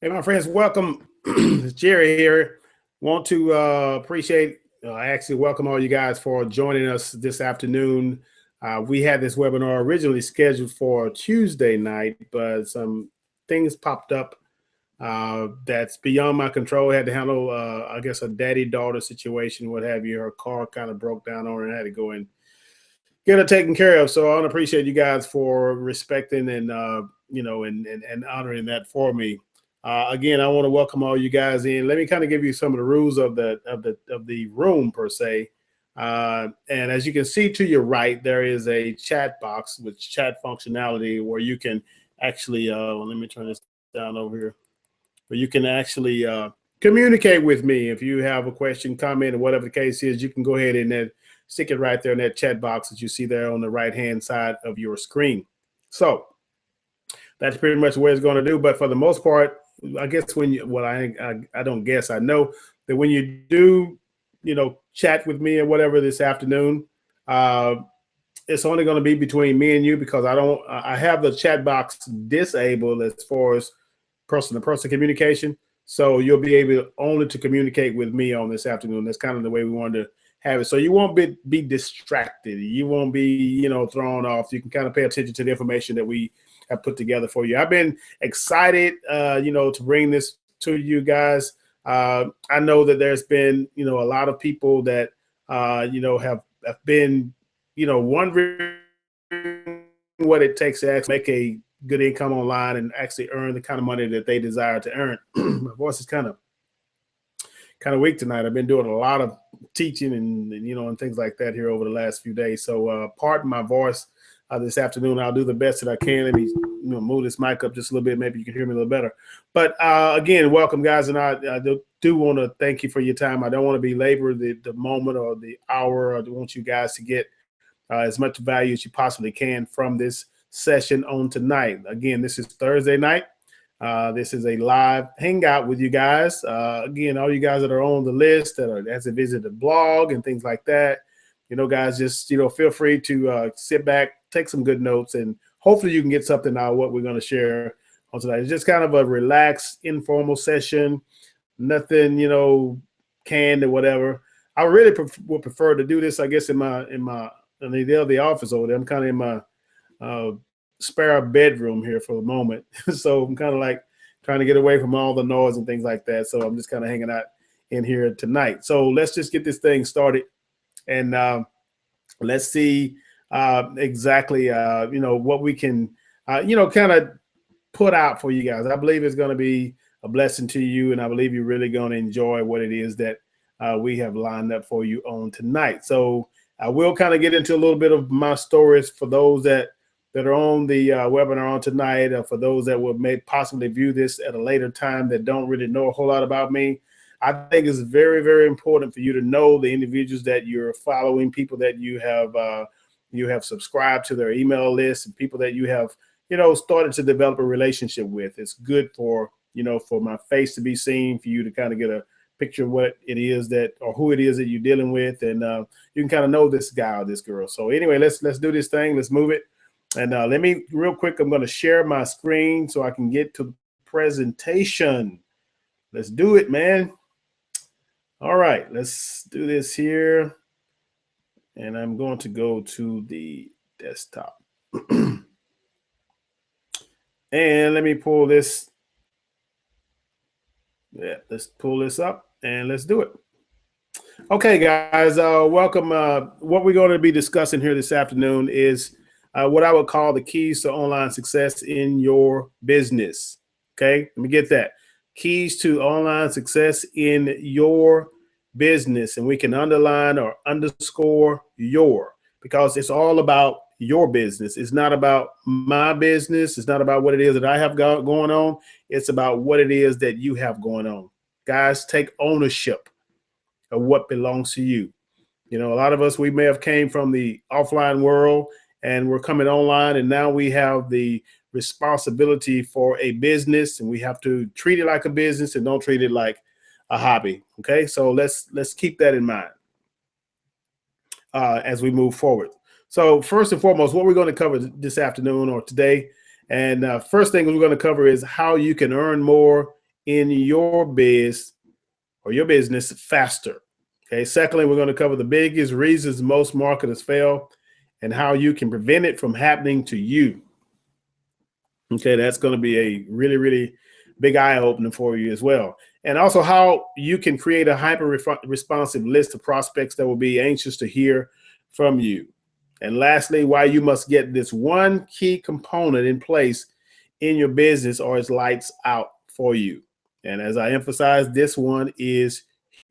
Hey, my friends, welcome. It's Jerry here. Want to appreciate, actually welcome all you guys for joining us this afternoon. We had this webinar originally scheduled for Tuesday night, but some things popped up that's beyond my control. I had to handle, I guess, a daddy-daughter situation, what have you. Her car kind of broke down on her and I had to go and get her taken care of. So I want to appreciate you guys for respecting and and honoring that for me. Again, I want to welcome all you guys in. Let me kind of give you some of the rules of the room per se. And as you can see to your right, there is a chat box with chat functionality where you can actually let me turn this down over here, where you can actually communicate with me. If you have a question, comment, or whatever the case is, you can go ahead and then stick it right there in that chat box that you see there on the right-hand side of your screen. So that's pretty much what it's going to do. But for the most part, I guess when you, well, I don't guess, I know that when you do, chat with me or whatever this afternoon, it's only going to be between me and you because I have the chat box disabled as far as person-to-person communication. So you'll be able only to communicate with me on this afternoon. That's kind of the way we wanted to have it. So you won't be distracted. You won't be, thrown off. You can kind of pay attention to the information that we have put together for you. I've been excited, to bring this to you guys. I know that there's been, a lot of people that, have been, wondering what it takes to actually make a good income online and actually earn the kind of money that they desire to earn. My voice is kind of weak tonight. I've been doing a lot of teaching and things like that here over the last few days. So pardon my voice this afternoon. I'll do the best that I can. Let me move this mic up just a little bit. Maybe you can hear me a little better. But again, welcome, guys. And I do want to thank you for your time. I don't want to belabor the moment or the hour. I want you guys to get as much value as you possibly can from this session on tonight. Again, this is Thursday night. This is a live hangout with you guys. Again, all you guys that are on the list that has to visit the blog and things like that, guys, just, feel free to sit back, take some good notes, and hopefully you can get something out of what we're going to share on tonight. It's just kind of a relaxed, informal session, nothing, canned or whatever. I really would prefer to do this, I guess, in the office over there. I'm kind of in my spare bedroom here for the moment. So I'm kind of like trying to get away from all the noise and things like that. So I'm just kind of hanging out in here tonight. So let's just get this thing started and let's see exactly, what we can, kind of put out for you guys. I believe it's going to be a blessing to you, and I believe you're really going to enjoy what it is that we have lined up for you on tonight. So I will kind of get into a little bit of my stories for those that are on the webinar on tonight, for those that will possibly view this at a later time that don't really know a whole lot about me. I think it's very, very important for you to know the individuals that you're following, people that you have subscribed to their email list, and people that you have, started to develop a relationship with. It's good for, for my face to be seen, for you to kind of get a picture of what it is that, or who it is that you're dealing with, and you can kind of know this guy or this girl. So anyway, let's do this thing. Let's move it. And let me real quick, I'm going to share my screen so I can get to the presentation. Let's do it, man. All right, let's do this here. And I'm going to go to the desktop. And let me pull this. Yeah, let's pull this up and let's do it. Okay, guys, welcome. What we're going to be discussing here this afternoon is what I would call the keys to online success in your business. Okay, let me get that. Keys to online success in your business. And we can underline or underscore your, because it's all about your business. It's not about my business. It's not about what it is that I have going on. It's about what it is that you have going on. Guys, take ownership of what belongs to you. A lot of us, we may have came from the offline world and we're coming online, and now we have the responsibility for a business, and we have to treat it like a business and don't treat it like a hobby. Okay, so let's keep that in mind as we move forward. So first and foremost, what we're going to cover this afternoon or today, and first thing we're going to cover is how you can earn more in your biz or your business faster. Okay. Secondly, we're going to cover the biggest reasons most marketers fail and how you can prevent it from happening to you. Okay. That's going to be a really, really big eye opener for you as well. And also how you can create a hyper responsive list of prospects that will be anxious to hear from you. And lastly, why you must get this one key component in place in your business or it's lights out for you. And as I emphasize, this one is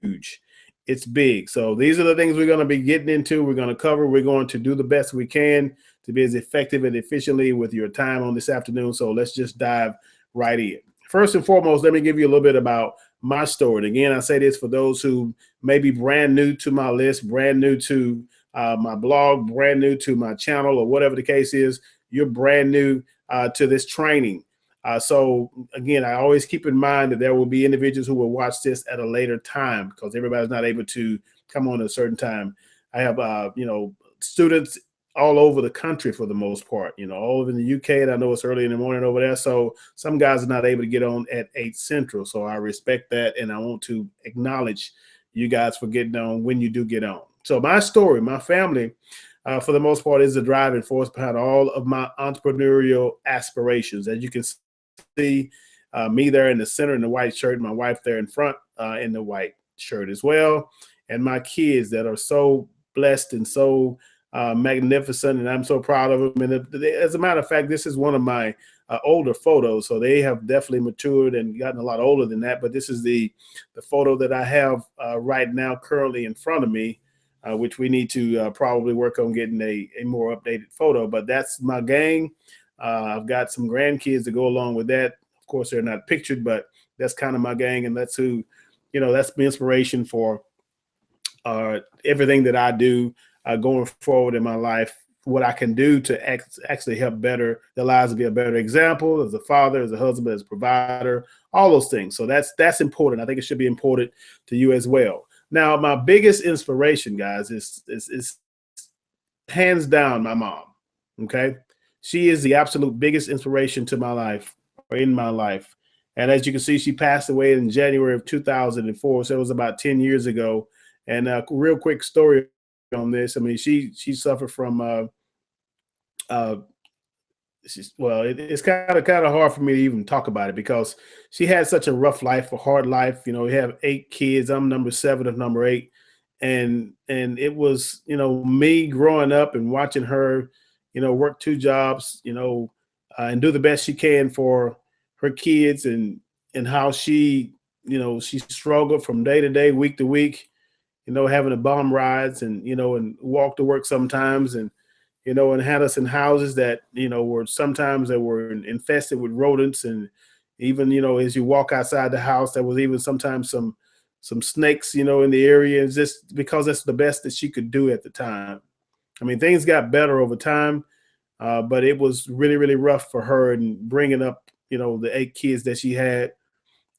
huge. It's big. So these are the things we're going to be getting into. We're going to cover. We're going to do the best we can to be as effective and efficiently with your time on this afternoon. So let's just dive right in. First and foremost, let me give you a little bit about my story. And again, I say this for those who may be brand new to my list, brand new to my blog, brand new to my channel, or whatever the case is. You're brand new to this training. So again, I always keep in mind that there will be individuals who will watch this at a later time because everybody's not able to come on at a certain time. I have, students all over the country for the most part, all over in the UK, and I know it's early in the morning over there. So some guys are not able to get on at 8 Central. So I respect that. And I want to acknowledge you guys for getting on when you do get on. So my story, my family, for the most part, is the driving force behind all of my entrepreneurial aspirations. As you can see, me there in the center in the white shirt, my wife there in front in the white shirt as well, and my kids that are so blessed and so magnificent, and I'm so proud of them. And as a matter of fact, this is one of my older photos, so they have definitely matured and gotten a lot older than that. But this is the photo that I have right now currently in front of me, which we need to probably work on getting a more updated photo. But that's my gang. I've got some grandkids to go along with that. Of course, they're not pictured, but that's kind of my gang, and that's who, that's the inspiration for everything that I do going forward in my life, what I can do to actually help better their lives, to be a better example as a father, as a husband, as a provider, all those things. So that's important. I think it should be important to you as well. Now, my biggest inspiration, guys, is hands down my mom. Okay. She is the absolute biggest inspiration to my life, or in my life. And as you can see, she passed away in January of 2004. So it was about 10 years ago. And a real quick story on this. I mean, she suffered from it's kind of hard for me to even talk about it because she had such a rough life, a hard life. We have 8 kids. I'm number 7 of number 8. And it was, me growing up and watching her, work 2 jobs, and do the best she can for her kids, and how she, she struggled from day to day, week to week, having to bum rides and, and walk to work sometimes, and, and had us in houses that, were sometimes that were infested with rodents. And even, as you walk outside the house, there was even sometimes some snakes, in the area, just because that's the best that she could do at the time. I mean, things got better over time, but it was really, really rough for her, and bringing up, the 8 kids that she had,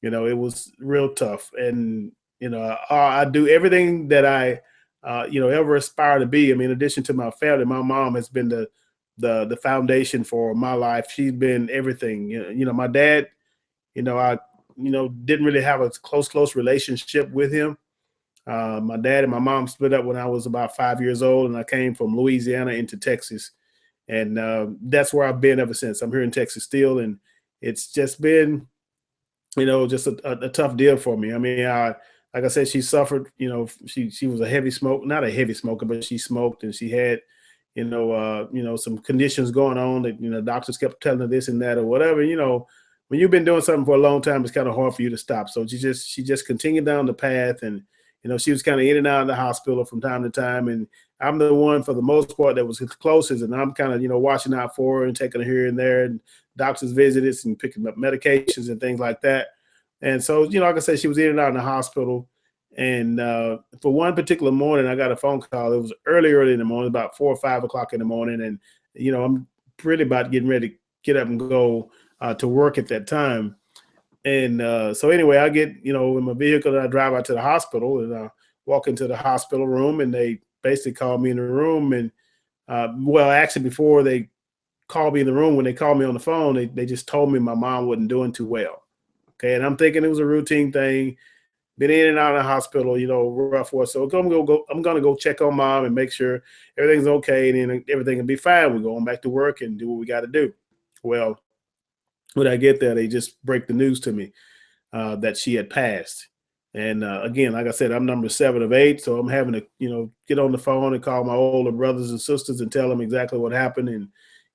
it was real tough. And, I do everything that I, ever aspire to be. I mean, in addition to my family, my mom has been the foundation for my life. She's been everything. My dad, I, didn't really have a close relationship with him. My dad and my mom split up when I was about 5 years old, and I came from Louisiana into Texas. And that's where I've been ever since. I'm here in Texas still, and it's just been, just a tough deal for me. I mean, like I said, she suffered. She was a heavy smoker, not a heavy smoker, but she smoked, and she had, some conditions going on that, doctors kept telling her this and that or whatever. When you've been doing something for a long time, it's kind of hard for you to stop. So she just continued down the path, and she was kind of in and out of the hospital from time to time. And I'm the one, for the most part, that was closest, and I'm kind of, watching out for her and taking her here and there, and doctor's visits and picking up medications and things like that. And so, like I said, she was in and out in the hospital. And for one particular morning, I got a phone call. It was early in the morning, about 4 or 5 o'clock in the morning. And, I'm really about getting ready to get up and go to work at that time. And so anyway, I get, in my vehicle, and I drive out to the hospital, and I walk into the hospital room, and they basically called me in the room. And actually, before they called me in the room, when they called me on the phone, they just told me my mom wasn't doing too well. Okay, and I'm thinking it was a routine thing. Been in and out of the hospital, rough was. So I'm gonna go check on mom and make sure everything's okay, and then everything will be fine. We're going back to work and do what we got to do. Well, when I get there, they just break the news to me that she had passed. And again, like I said, I'm number 7 of 8, so I'm having to, get on the phone and call my older brothers and sisters and tell them exactly what happened, and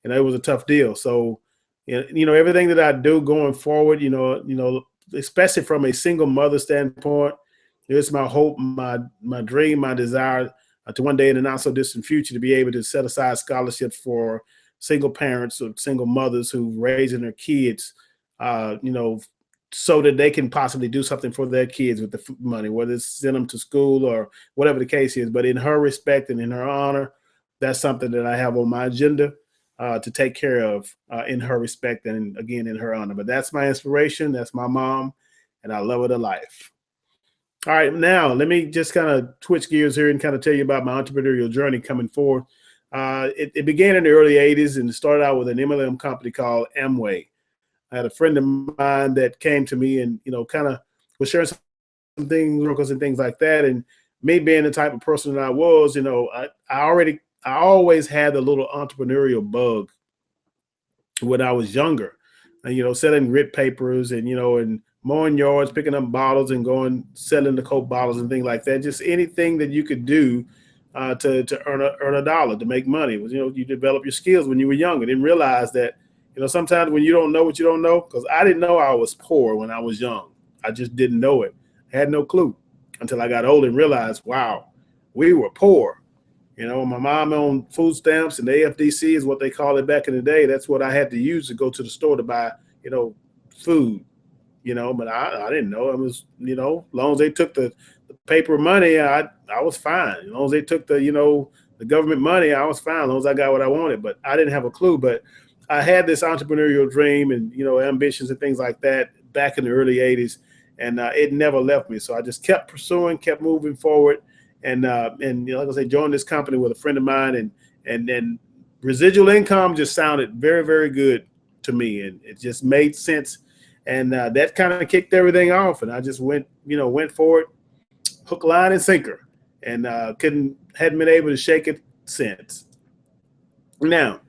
it was a tough deal. So, everything that I do going forward, especially from a single mother standpoint, it's my hope, my dream, my desire to one day in the not so distant future to be able to set aside scholarships for single parents or single mothers who raising their kids, so that they can possibly do something for their kids with the money, whether it's send them to school or whatever the case is. But in her respect and in her honor, that's something that I have on my agenda to take care of in her respect and, again, in her honor. But that's my inspiration. That's my mom, and I love her to life. All right, now let me just kind of switch gears here and kind of tell you about my entrepreneurial journey coming forward. It began in the early 80s and started out with an MLM company called Amway. I had a friend of mine that came to me and, kind of was sharing some things, and things like that. And me being the type of person that I was, I always had a little entrepreneurial bug when I was younger. Selling grit papers and, and mowing yards, picking up bottles and going selling the Coke bottles and things like that. Just anything that you could do to earn a dollar, to make money. It was, you develop your skills when you were young. I didn't realize that, sometimes when you don't know what you don't know, because I didn't know I was poor when I was young. I just didn't know it. I had no clue until I got older and realized, wow, we were poor. My mom owned food stamps, and the AFDC is what they call it back in the day. That's what I had to use to go to the store to buy, food, but I didn't know. It was, as long as they took the paper money, I was fine. As long as they took the government money, I was fine. As long as I got what I wanted, but I didn't have a clue. But I had this entrepreneurial dream and, ambitions and things like that back in the early 80s, and it never left me. So I just kept pursuing, kept moving forward. And like I say, joined this company with a friend of mine, and then residual income just sounded very, very good to me, and it just made sense. And that kind of kicked everything off, and I just went for it, hook, line, and sinker, and hadn't been able to shake it since. Now,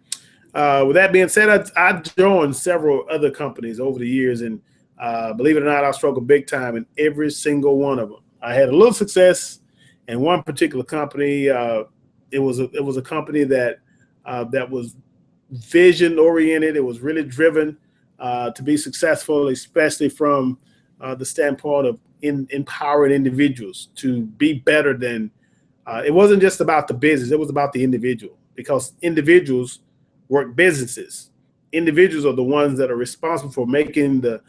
with that being said, I joined several other companies over the years, and believe it or not, I struggled big time in every single one of them. I had a little success in one particular company. It was a company that was vision oriented. It was really driven to be successful, especially from the standpoint of empowering individuals to be better than. It wasn't just about the business; it was about the individual, because individuals work businesses. Individuals are the ones that are responsible for making the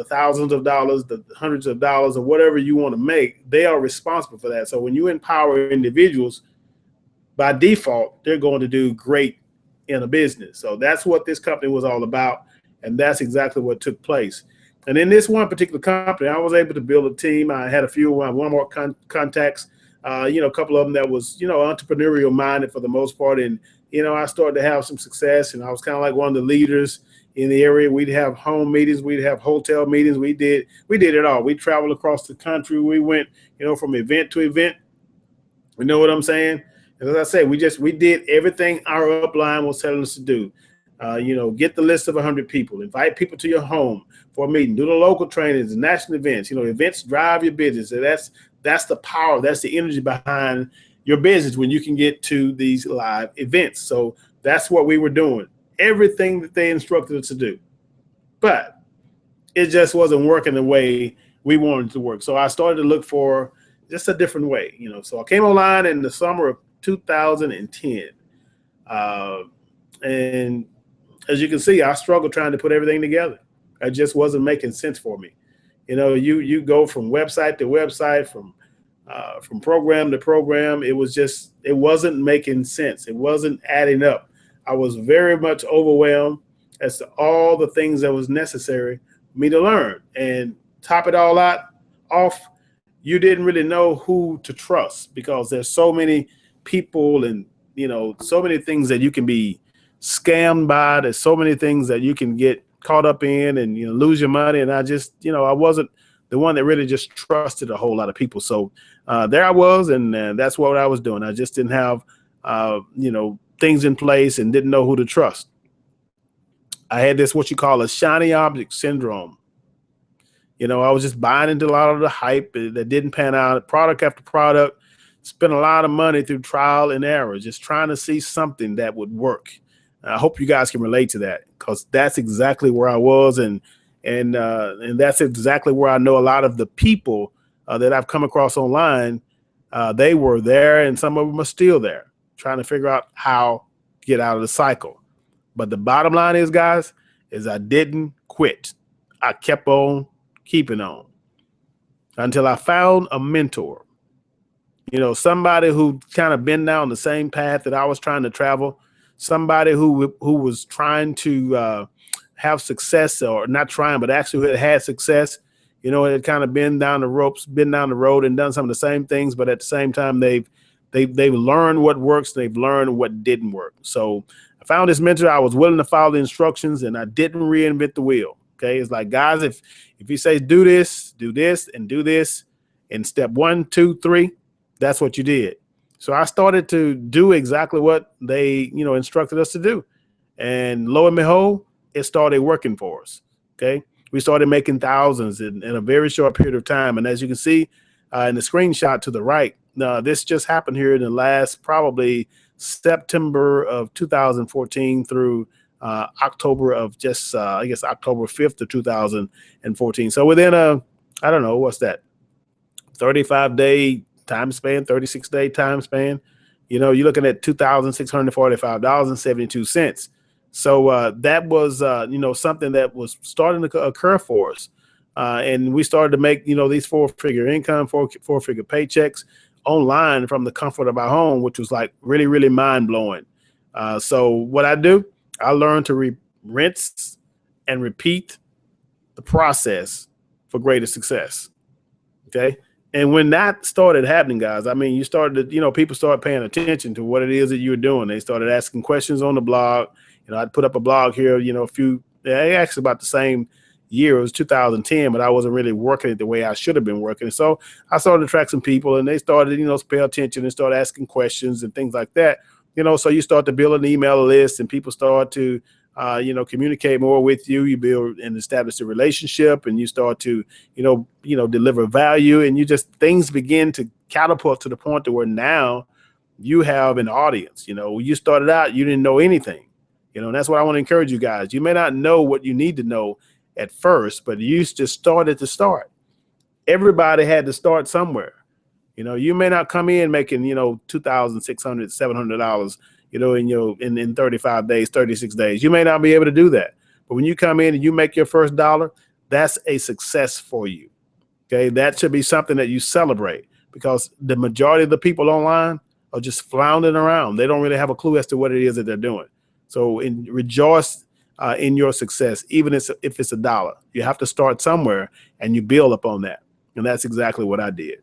thousands of dollars, the hundreds of dollars, or whatever you want to make. They are responsible for that. So when you empower individuals, by default, they're going to do great in a business. So that's what this company was all about, and that's exactly what took place. And in this one particular company, I was able to build a team. I had a few one more contacts, a couple of them that was, entrepreneurial minded for the most part. And, I started to have some success, and I was kind of like one of the leaders in the area. We'd have home meetings, we'd have hotel meetings. We did it all. We traveled across the country. We went, from event to event. You know what I'm saying? And as I say, we did everything our upline was telling us to do. Get the list of 100 people, invite people to your home for a meeting, do the local trainings, the national events. Events drive your business. So that's the power, that's the energy behind your business when you can get to these live events. So that's what we were doing, everything that they instructed us to do. But it just wasn't working the way we wanted it to work. So I started to look for just a different way, So I came online in the summer of 2010. And as you can see, I struggled trying to put everything together. It just wasn't making sense for me. You go from website to website, from program to program. It wasn't making sense. It wasn't adding up. I was very much overwhelmed as to all the things that was necessary for me to learn. And top it all off, you didn't really know who to trust, because there's so many people and, so many things that you can be scammed by. There's so many things that you can get caught up in and, lose your money. And I just, I wasn't the one that really just trusted a whole lot of people. So there I was, and that's what I was doing. I just didn't have, things in place and didn't know who to trust. I had this, what you call a shiny object syndrome. I was just buying into a lot of the hype that didn't pan out, product after product, spent a lot of money through trial and error, just trying to see something that would work. I hope you guys can relate to that, because that's exactly where I was. And that's exactly where I know a lot of the people that I've come across online, they were there, and some of them are still there trying to figure out how to get out of the cycle. But the bottom line is, guys, is I didn't quit. I kept on keeping on until I found a mentor, somebody who kind of been down the same path that I was trying to travel, somebody who was trying to have success, or not trying, but actually had success. It had kind of been down the ropes, been down the road, and done some of the same things, but at the same time, they've learned what works, they've learned what didn't work. So I found this mentor. I was willing to follow the instructions, and I didn't reinvent the wheel. Okay, it's like, guys, if he says do this, and do this, in step 1, 2, 3, that's what you did. So I started to do exactly what they, instructed us to do, and lo and behold, it started working for us. Okay, we started making thousands in a very short period of time, and as you can see in the screenshot to the right, this just happened here in the last probably September of 2014 through October of just, I guess, October 5th of 2014. So within I don't know, what's that, 35-day time span, 36-day time span, you're looking at $2,645.72. So that was, something that was starting to occur for us. And we started to make, these four-figure income, four-figure paychecks online from the comfort of our home, which was like really, really mind-blowing. So what I do, I learned to rinse and repeat the process for greater success. Okay. And when that started happening, guys, I mean, you started to, people started paying attention to what it is that you were doing. They started asking questions on the blog. I'd put up a blog here, actually about the same year. It was 2010, but I wasn't really working it the way I should have been working. So I started to attract some people, and they started, to pay attention and start asking questions and things like that. So you start to build an email list, and people start to, communicate more with you. You build and establish a relationship, and you start to, deliver value, and things begin to catapult to the point to where now you have an audience. You started out, you didn't know anything, and that's what I want to encourage you guys. You may not know what you need to know at first, but you just started to start. Everybody had to start somewhere. You may not come in making, $2,600, $700, in 35 days, 36 days. You may not be able to do that. But when you come in and you make your first dollar, that's a success for you. Okay. That should be something that you celebrate, because the majority of the people online are just floundering around. They don't really have a clue as to what it is that they're doing. So rejoice in your success, even if it's $1. You have to start somewhere, and you build upon that. And that's exactly what I did.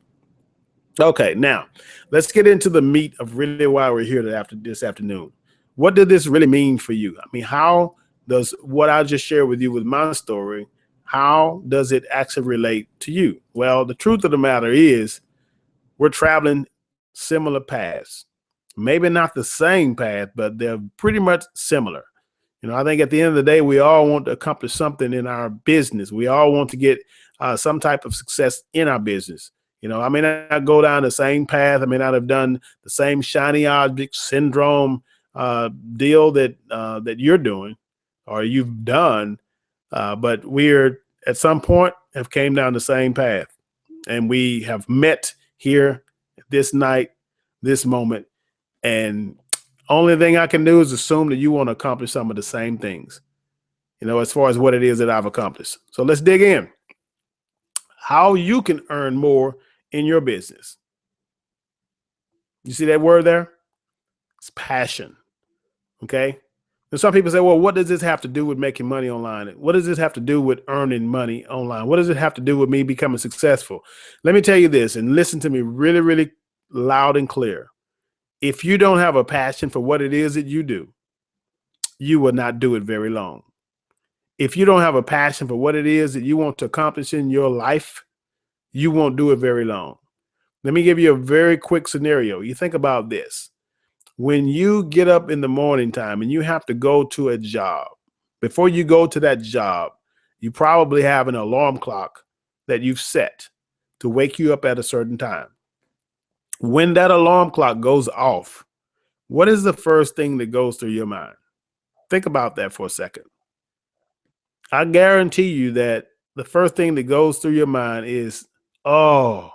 Okay, now let's get into the meat of really why we're here this afternoon. What did this really mean for you? I mean, how does what I just shared with you with my story, how does it actually relate to you? Well, the truth of the matter is we're traveling similar paths. Maybe not the same path, but they're pretty much similar. I think at the end of the day, we all want to accomplish something in our business. We all want to get some type of success in our business. I may not go down the same path. I may not have done the same shiny object syndrome deal that you're doing or you've done, but we're at some point have came down the same path, and we have met here this night, this moment, and only thing I can do is assume that you want to accomplish some of the same things, as far as what it is that I've accomplished. So let's dig in. How you can earn more in your business. You see that word there? It's passion. Okay. And some people say, well, what does this have to do with making money online? What does this have to do with earning money online? What does it have to do with me becoming successful? Let me tell you this, and listen to me really, really loud and clear. If you don't have a passion for what it is that you do, you will not do it very long. if you don't have a passion for what it is that you want to accomplish in your life, you won't do it very long. Let me give you a very quick scenario. You think about this. When you get up in the morning time and you have to go to a job, before you go to that job, you probably have an alarm clock that you've set to wake you up at a certain time. When that alarm clock goes off, what is the first thing that goes through your mind? Think about that for a second. I guarantee you that the first thing that goes through your mind is, oh,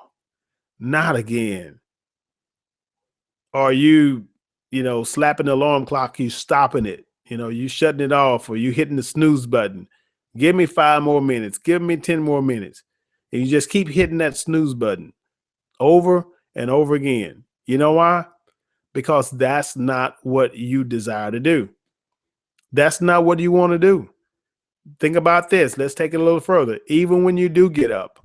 not again. Or slapping the alarm clock, you stopping it, you shutting it off, or you hitting the snooze button. Give me 5 more minutes. Give me 10 more minutes. And you just keep hitting that snooze button over and over again. You know why? Because that's not what you desire to do. That's not what you want to do. Think about this. Let's take it a little further. Even when you do get up,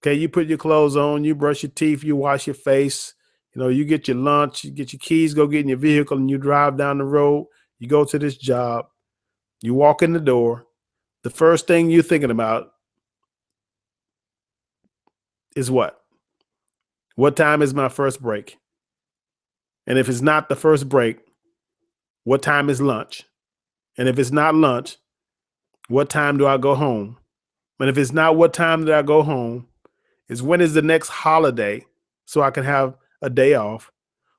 okay, you put your clothes on, you brush your teeth, you wash your face, you get your lunch, you get your keys, go get in your vehicle, and you drive down the road. You go to this job, you walk in the door. The first thing you're thinking about is what? What time is my first break? And if it's not the first break, what time is lunch? And if it's not lunch, what time do I go home? And if it's not what time do I go home, is when is the next holiday so I can have a day off?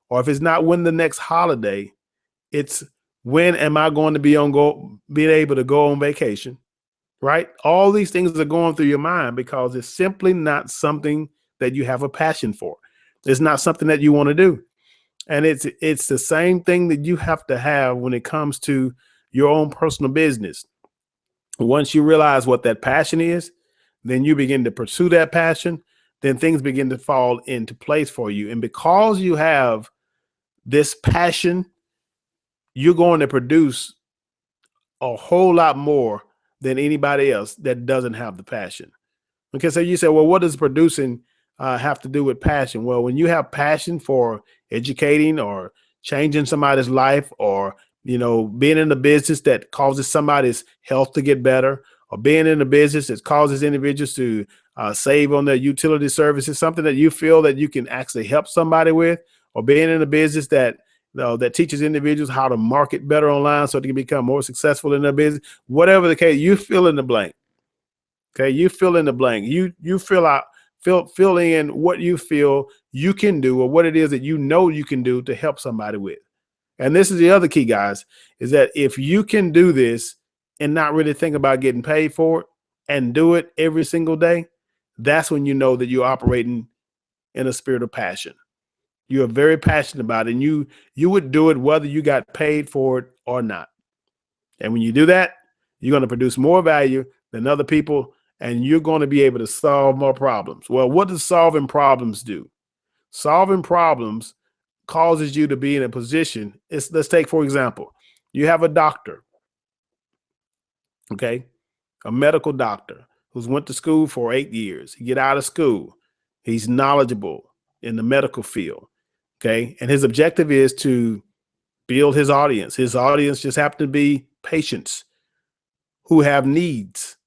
Or if it's not when the next holiday, it's when am I going to being able to go on vacation, right? All these things are going through your mind because it's simply not something that you have a passion for. It's not something that you want to do. And it's the same thing that you have to have when it comes to your own personal business. Once you realize what that passion is, then you begin to pursue that passion, then things begin to fall into place for you. And because you have this passion, you're going to produce a whole lot more than anybody else that doesn't have the passion. Okay, so you say, well, what does producing have to do with passion? Well, when you have passion for educating or changing somebody's life, or being in a business that causes somebody's health to get better, or being in a business that causes individuals to save on their utility services, something that you feel that you can actually help somebody with, or being in a business that that teaches individuals how to market better online so they can become more successful in their business, whatever the case, you fill in the blank. Okay, you fill in the blank. You fill in what you feel you can do, or what it is that you can do to help somebody with. And this is the other key, guys, is that if you can do this and not really think about getting paid for it and do it every single day, that's when you know that you're operating in a spirit of passion. You are very passionate about it, and you would do it whether you got paid for it or not. And when you do that, you're going to produce more value than other people, and you're going to be able to solve more problems. Well, what does solving problems do? Solving problems causes you to be in a position. Let's take, for example, you have a doctor, okay, a medical doctor who's went to school for 8 years. He get out of school. He's knowledgeable in the medical field, okay, and his objective is to build his audience. His audience just happen to be patients who have needs.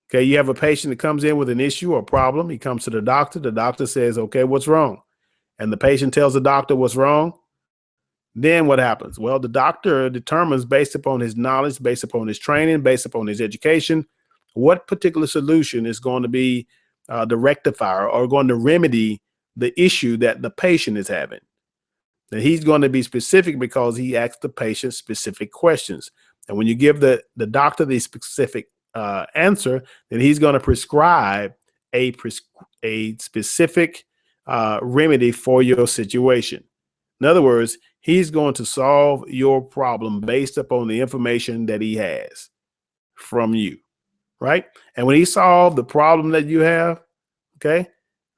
Okay, you have a patient that comes in with an issue or problem. He comes to the doctor. The doctor says, okay, what's wrong? And the patient tells the doctor what's wrong. Then what happens? Well, the doctor determines, based upon his knowledge, based upon his training, based upon his education, what particular solution is going to be the rectifier or going to remedy the issue that the patient is having. And he's going to be specific because he asks the patient specific questions. And when you give the doctor the specific answer, then he's going to prescribe a specific remedy for your situation. In other words, he's going to solve your problem based upon the information that he has from you, right? And when he solved the problem that you have, okay,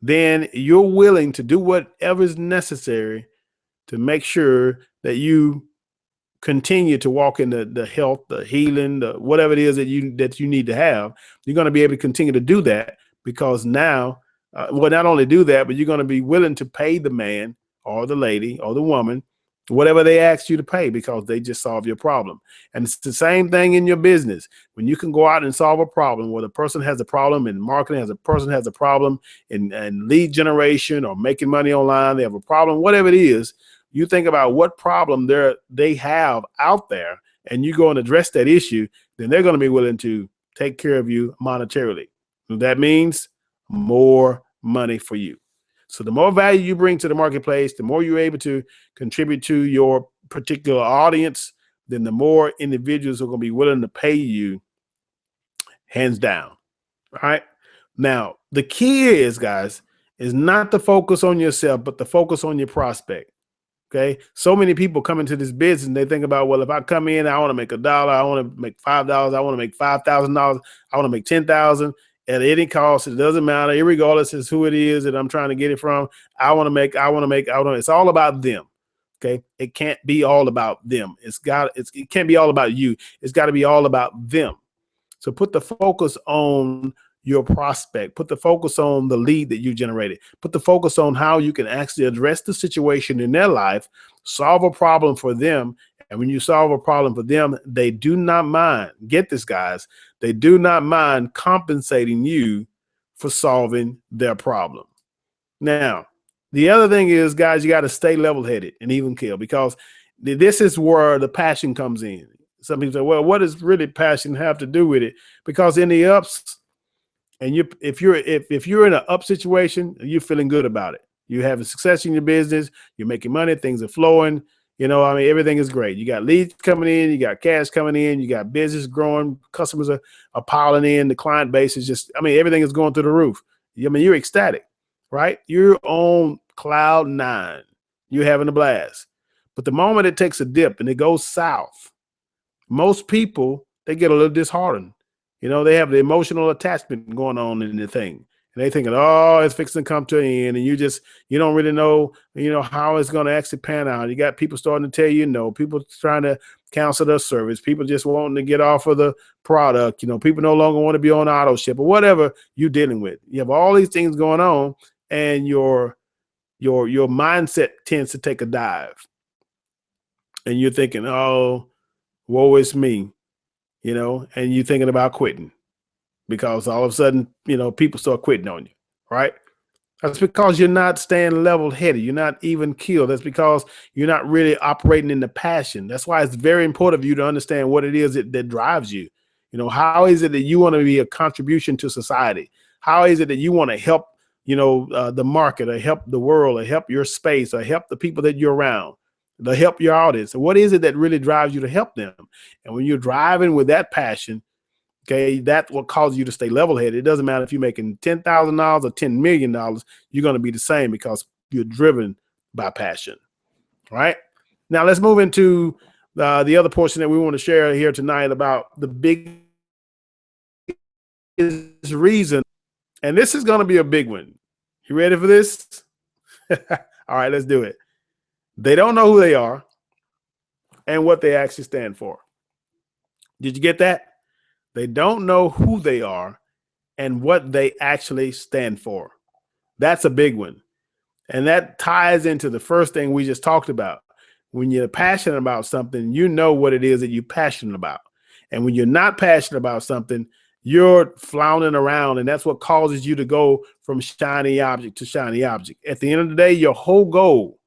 then you're willing to do whatever is necessary to make sure that you continue to walk in the health, the healing, the whatever it is that you need to have. You're going to be able to continue to do that because now, not only do that, but you're going to be willing to pay the man or the lady or the woman whatever they ask you to pay, because they just solve your problem. And it's the same thing in your business. When you can go out and solve a problem, where the person has a problem in marketing, as a person has a problem in lead generation or making money online, they have a problem, whatever it is, you think about what problem they have out there, and you go and address that issue, then they're going to be willing to take care of you monetarily. That means more money for you. So the more value you bring to the marketplace, the more you're able to contribute to your particular audience, then the more individuals are going to be willing to pay you, hands down. All right. Now, the key is, guys, is not to focus on yourself, but to focus on your prospect. Okay. So many people come into this business and they think about, well, if I come in, I want to make $1, I want to make $5, I want to make $5,000, I want to make 10,000 at any cost. It doesn't matter, irregardless of who it is that I'm trying to get it from. It's all about them. Okay. It can't be all about them. It can't be all about you. It's got to be all about them. So put the focus on your prospect, put the focus on the lead that you generated, put the focus on how you can actually address the situation in their life, solve a problem for them. And when you solve a problem for them, they do not mind, get this, guys, they do not mind compensating you for solving their problem. Now, the other thing is, guys, you got to stay level-headed and even keel, because this is where the passion comes in. Some people say, well, what does really passion have to do with it? Because in the ups, and if you're in an up situation, you're feeling good about it. You're having success in your business. You're making money. Things are flowing. Everything is great. You got leads coming in. You got cash coming in. You got business growing. Customers are piling in. The client base is just, everything is going through the roof. You're ecstatic, right? You're on cloud 9. You're having a blast. But the moment it takes a dip and it goes south, most people, they get a little disheartened. They have the emotional attachment going on in the thing. And they thinking, oh, it's fixing to come to an end. And you don't really know, how it's going to actually pan out. You got people starting to tell you no, people trying to cancel their service, people just wanting to get off of the product. People no longer want to be on auto ship or whatever you're dealing with. You have all these things going on, and your mindset tends to take a dive. And you're thinking, oh, woe is me. And you're thinking about quitting, because all of a sudden, people start quitting on you, right? That's because you're not staying level-headed. You're not even keeled. That's because you're not really operating in the passion. That's why it's very important for you to understand what it is that drives you. How is it that you want to be a contribution to society? How is it that you want to help, the market, or help the world, or help your space, or help the people that you're around, to help your audience? What is it that really drives you to help them? And when you're driving with that passion, okay, that's what causes you to stay level-headed. It doesn't matter if you're making $10,000 or $10 million, you're going to be the same, because you're driven by passion. All right. Now let's move into the other portion that we want to share here tonight about the biggest reason. And this is going to be a big one. You ready for this? All right, let's do it. They don't know who they are and what they actually stand for. Did you get that? They don't know who they are and what they actually stand for. That's a big one. And that ties into the first thing we just talked about. When you're passionate about something, you know what it is that you're passionate about. And when you're not passionate about something, you're floundering around, and that's what causes you to go from shiny object to shiny object. At the end of the day, your whole goal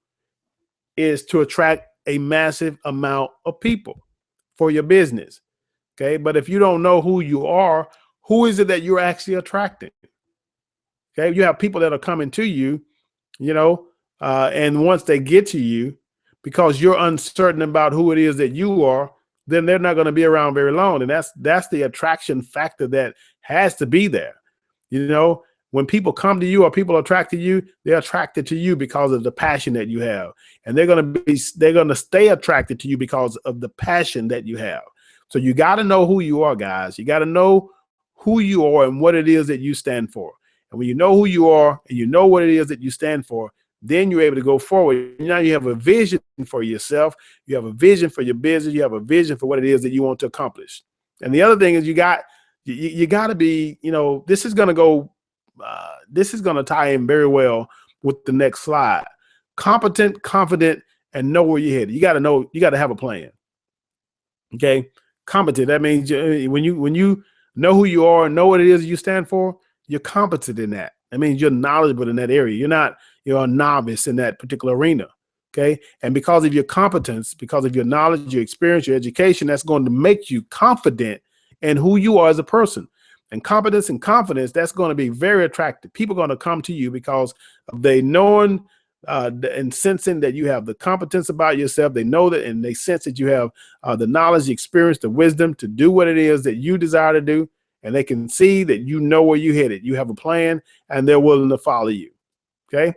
is to attract a massive amount of people for your business. Okay. But if you don't know who you are, who is it that you're actually attracting? Okay. You have people that are coming to you, and once they get to you, because you're uncertain about who it is that you are, then they're not going to be around very long. And that's the attraction factor that has to be there. When people come to you or people attract to you, they're attracted to you because of the passion that you have. And they're going to stay attracted to you because of the passion that you have. So you got to know who you are, guys. You got to know who you are and what it is that you stand for. And when you know who you are and you know what it is that you stand for, then you're able to go forward. Now you have a vision for yourself. You have a vision for your business. You have a vision for what it is that you want to accomplish. And the other thing is you got to be, this is going to tie in very well with the next slide. Competent, confident, and know where you're headed. You got to know, you got to have a plan. Okay. Competent. That means when you know who you are and know what it is you stand for, you're competent in that. That means you're knowledgeable in that area. You're a novice in that particular arena. Okay. And because of your competence, because of your knowledge, your experience, your education, that's going to make you confident in who you are as a person. And competence and confidence, that's going to be very attractive. People are going to come to you because of they knowing and sensing that you have the competence about yourself. They know that, and they sense that you have the knowledge, the experience, the wisdom to do what it is that you desire to do. And they can see that you know where you're headed. You have a plan, and they're willing to follow you. Okay.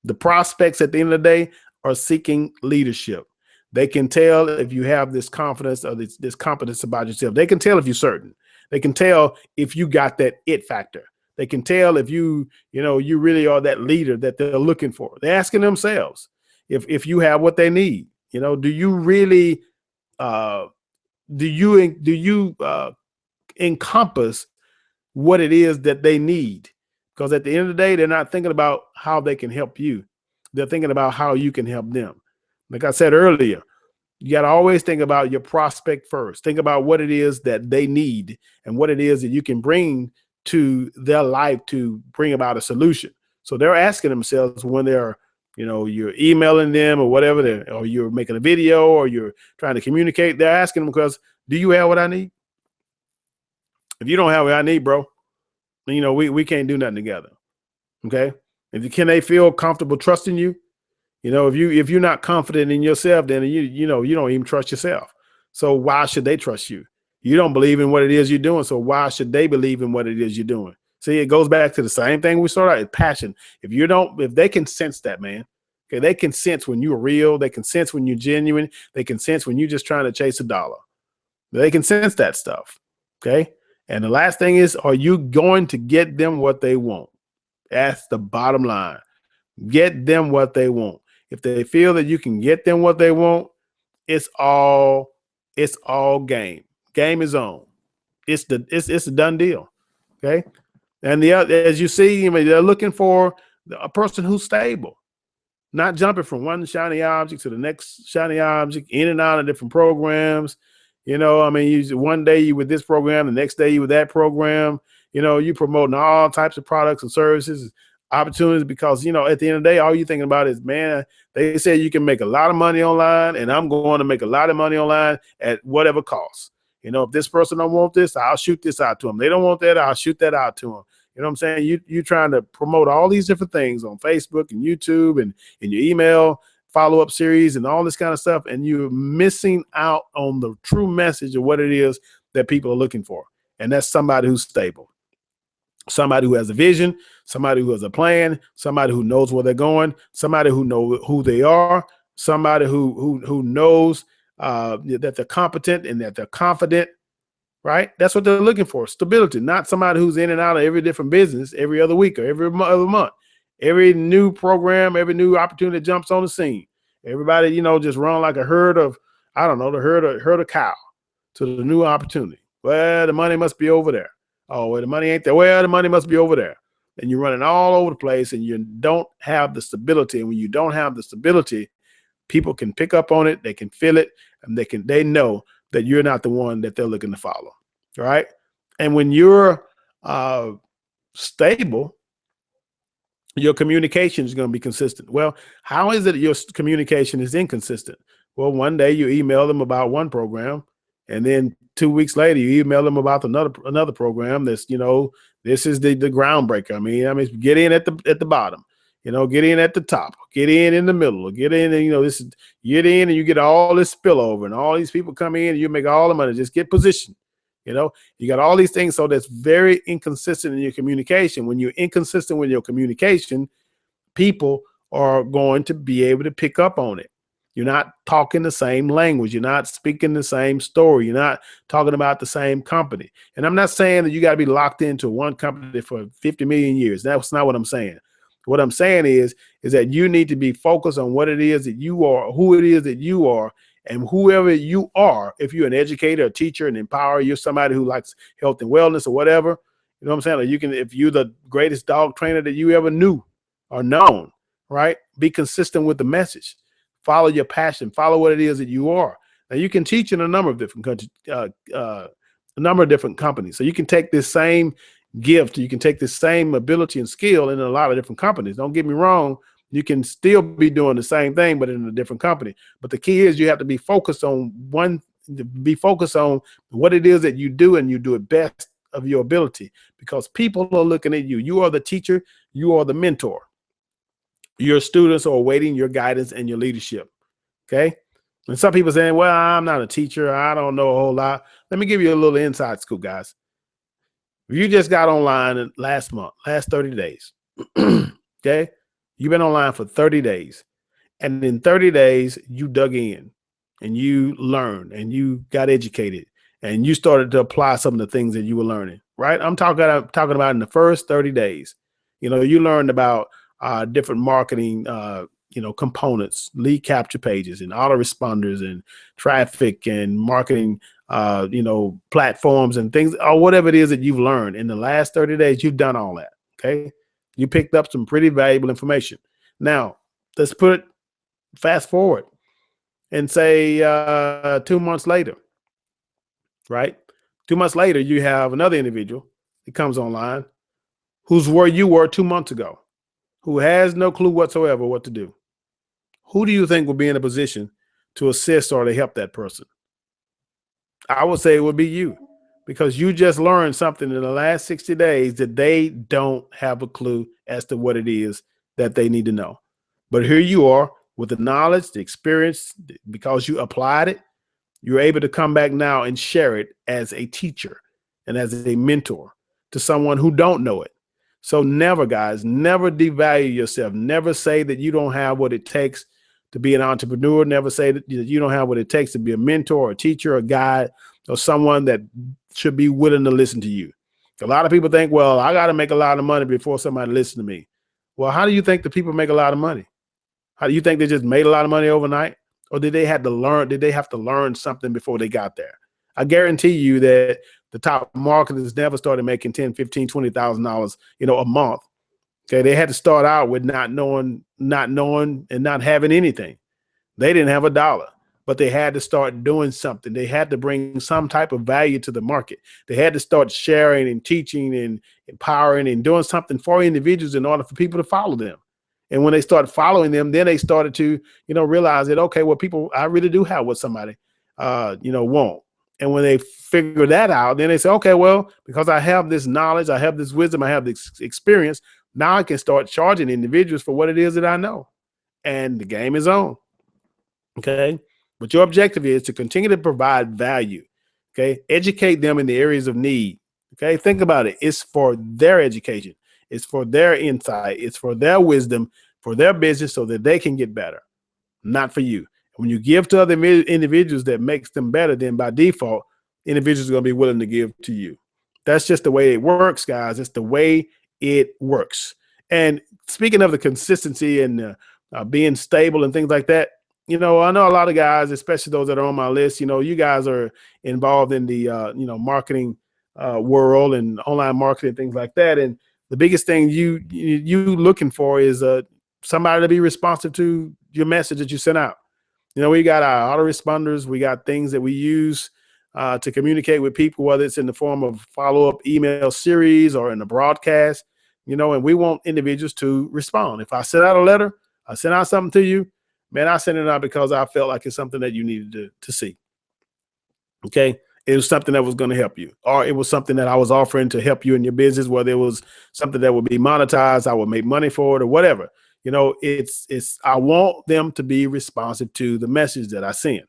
The prospects at the end of the day are seeking leadership. They can tell if you have this confidence or this competence about yourself. They can tell if you're certain. They can tell if you got that it factor. They can tell if you really are that leader that they're looking for. They're asking themselves if you have what they need. Do you really do you encompass what it is that they need? Because at the end of the day, they're not thinking about how they can help you. They're thinking about how you can help them. Like I said earlier, you got to always think about your prospect first. Think about what it is that they need and what it is that you can bring to their life to bring about a solution. So they're asking themselves when they're, you're emailing them or whatever, or you're making a video or you're trying to communicate, they're asking them because, do you have what I need? If you don't have what I need, bro, we can't do nothing together. Okay. Can they feel comfortable trusting you? If you're not confident in yourself, then you don't even trust yourself. So why should they trust you? You don't believe in what it is you're doing. So why should they believe in what it is you're doing? See, it goes back to the same thing we started out, passion. If they can sense that, man, okay, they can sense when you're real. They can sense when you're genuine. They can sense when you're just trying to chase a dollar. They can sense that stuff. Okay. And the last thing is, are you going to get them what they want? That's the bottom line. Get them what they want. If they feel that you can get them what they want, it's all game. Game is on. It's a done deal. Okay. And as you see, they're looking for a person who's stable, not jumping from one shiny object to the next shiny object, in and out of different programs. One day you with this program, the next day you with that program. You promoting all types of products and services, opportunities, because at the end of the day, all you're thinking about is, man, they say you can make a lot of money online, and I'm going to make a lot of money online at whatever cost. If this person don't want this, I'll shoot this out to them. They don't want that, I'll shoot that out to them. You know what I'm saying? You're trying to promote all these different things on Facebook and YouTube and in your email follow-up series and all this kind of stuff, and you're missing out on the true message of what it is that people are looking for. And that's somebody who's stable, somebody who has a vision, somebody who has a plan, somebody who knows where they're going, somebody who knows who they are, somebody who knows that they're competent and that they're confident, right? That's what they're looking for, stability, not somebody who's in and out of every different business every other week or every other month. Every new program, every new opportunity that jumps on the scene. Everybody, just run like a herd of, the herd of cow to the new opportunity. Well, the money must be over there. Oh, well, the money ain't there. Well, the money must be over there. And you're running all over the place and you don't have the stability. And when you don't have the stability, people can pick up on it. They can feel it, and they know that you're not the one that they're looking to follow. All right. And when you're stable, your communication is going to be consistent. Well, how is it your communication is inconsistent? Well, one day you email them about one program, and then 2 weeks later you email them about another program that's, this is the groundbreaker. I mean, get in at the bottom, get in at the top, get in the middle, get in and this is get in and you get all this spillover and all these people come in and you make all the money. Just get positioned. You got all these things. So that's very inconsistent in your communication. When you're inconsistent with your communication, people are going to be able to pick up on it. You're not talking the same language. You're not speaking the same story. You're not talking about the same company. And I'm not saying that you got to be locked into one company for 50 million years. That's not what I'm saying. What I'm saying is that you need to be focused on what it is that you are, who it is that you are. And whoever you are, if you're an educator, a teacher, an empower, you're somebody who likes health and wellness or whatever, you know what I'm saying? Or if you're the greatest dog trainer that you ever knew or known, right? Be consistent with the message. Follow your passion. Follow what it is that you are. Now you can teach in a number of different countries, a number of different companies. So you can take this same gift, you can take this same ability and skill in a lot of different companies. Don't get me wrong. You can still be doing the same thing, but in a different company. But the key is you have to be focused on what it is that you do, and you do it best of your ability, because people are looking at you. You are the teacher. You are the mentor. Your students are awaiting your guidance and your leadership. Okay. And some people saying, well, I'm not a teacher. I don't know a whole lot. Let me give you a little inside scoop, guys. You just got online last 30 days. Okay. You've been online for 30 days. And in 30 days, you dug in and you learned and you got educated and you started to apply some of the things that you were learning, right? I'm talking about in the first 30 days. You learned about different marketing, components, lead capture pages and autoresponders and traffic and marketing, platforms and things, or whatever it is that you've learned in the last 30 days. You've done all that. Okay. You picked up some pretty valuable information. Now let's fast forward and say 2 months later, right? 2 months later, you have another individual that comes online who's where you were 2 months ago, who has no clue whatsoever what to do. Who do you think will be in a position to assist or to help that person? I would say it would be you, because you just learned something in the last 60 days that they don't have a clue as to what it is that they need to know. But here you are with the knowledge, the experience, because you applied it. You're able to come back now and share it as a teacher and as a mentor to someone who don't know it. So never, guys, never devalue yourself. Never say that you don't have what it takes to be an entrepreneur. Never say that you don't have what it takes to be a mentor, a teacher, a guide, or someone that should be willing to listen to you. A lot of people think, well, I got to make a lot of money before somebody listens to me. Well, how do you think the people make a lot of money? How do you think they just made a lot of money overnight? Or did they have to learn something before they got there? I guarantee you that the top marketers never started making $10,000, $15,000, $20,000, a month. Okay. They had to start out with not knowing and not having anything. They didn't have a dollar, but they had to start doing something. They had to bring some type of value to the market. They had to start sharing and teaching and empowering and doing something for individuals in order for people to follow them. And when they started following them, then they started to, realize that, okay, well, I really do have what somebody, want. And when they figure that out, then they say, okay, well, because I have this knowledge, I have this wisdom, I have this experience, now I can start charging individuals for what it is that I know. And the game is on. Okay. But your objective is to continue to provide value. Okay. Educate them in the areas of need. Okay. Think about it. It's for their education. It's for their insight. It's for their wisdom, for their business, so that they can get better, not for you. When you give to other individuals that makes them better, then by default, individuals are going to be willing to give to you. That's just the way it works, guys. It's the way it works. And speaking of the consistency and being stable and things like that, I know a lot of guys, especially those that are on my list, you guys are involved in the, marketing world and online marketing, things like that. And the biggest thing you looking for is somebody to be responsive to your message that you sent out. We got our autoresponders. We got things that we use to communicate with people, whether it's in the form of follow-up email series or in the broadcast, and we want individuals to respond. If I send out a letter, I send out something to you, man, I sent it out because I felt like it's something that you needed to see. Okay. It was something that was going to help you, or it was something that I was offering to help you in your business, whether it was something that would be monetized, I would make money for it or whatever. I want them to be responsive to the message that I send.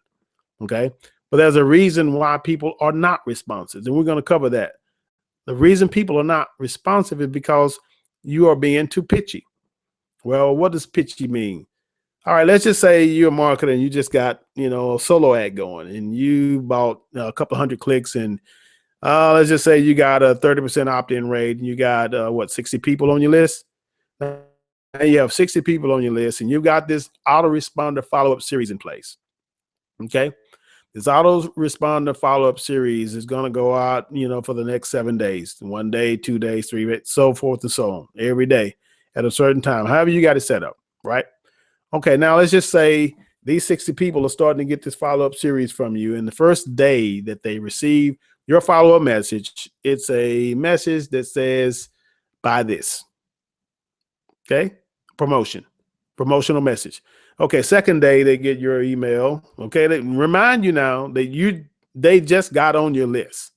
Okay. But there's a reason why people are not responsive. And we're going to cover that. The reason people are not responsive is because you are being too pitchy. Well, what does pitchy mean? All right, let's just say you're a marketer and you just got, a solo ad going and you bought a couple hundred clicks and let's just say you got a 30% opt-in rate and you got 60 people on your list. Now you have 60 people on your list and you've got this autoresponder follow-up series in place. Okay. This autoresponder follow-up series is going to go out, for the next 7 days, 1 day, 2 days, 3 days, so forth and so on, every day at a certain time, however you got it set up, right? Okay, now let's just say These 60 people are starting to get this follow-up series from you. And the first day that they receive your follow-up message, it's a message that says, buy this. Okay. Promotional message. Okay. Second day, they get your email. Okay. They remind you now that they just got on your list.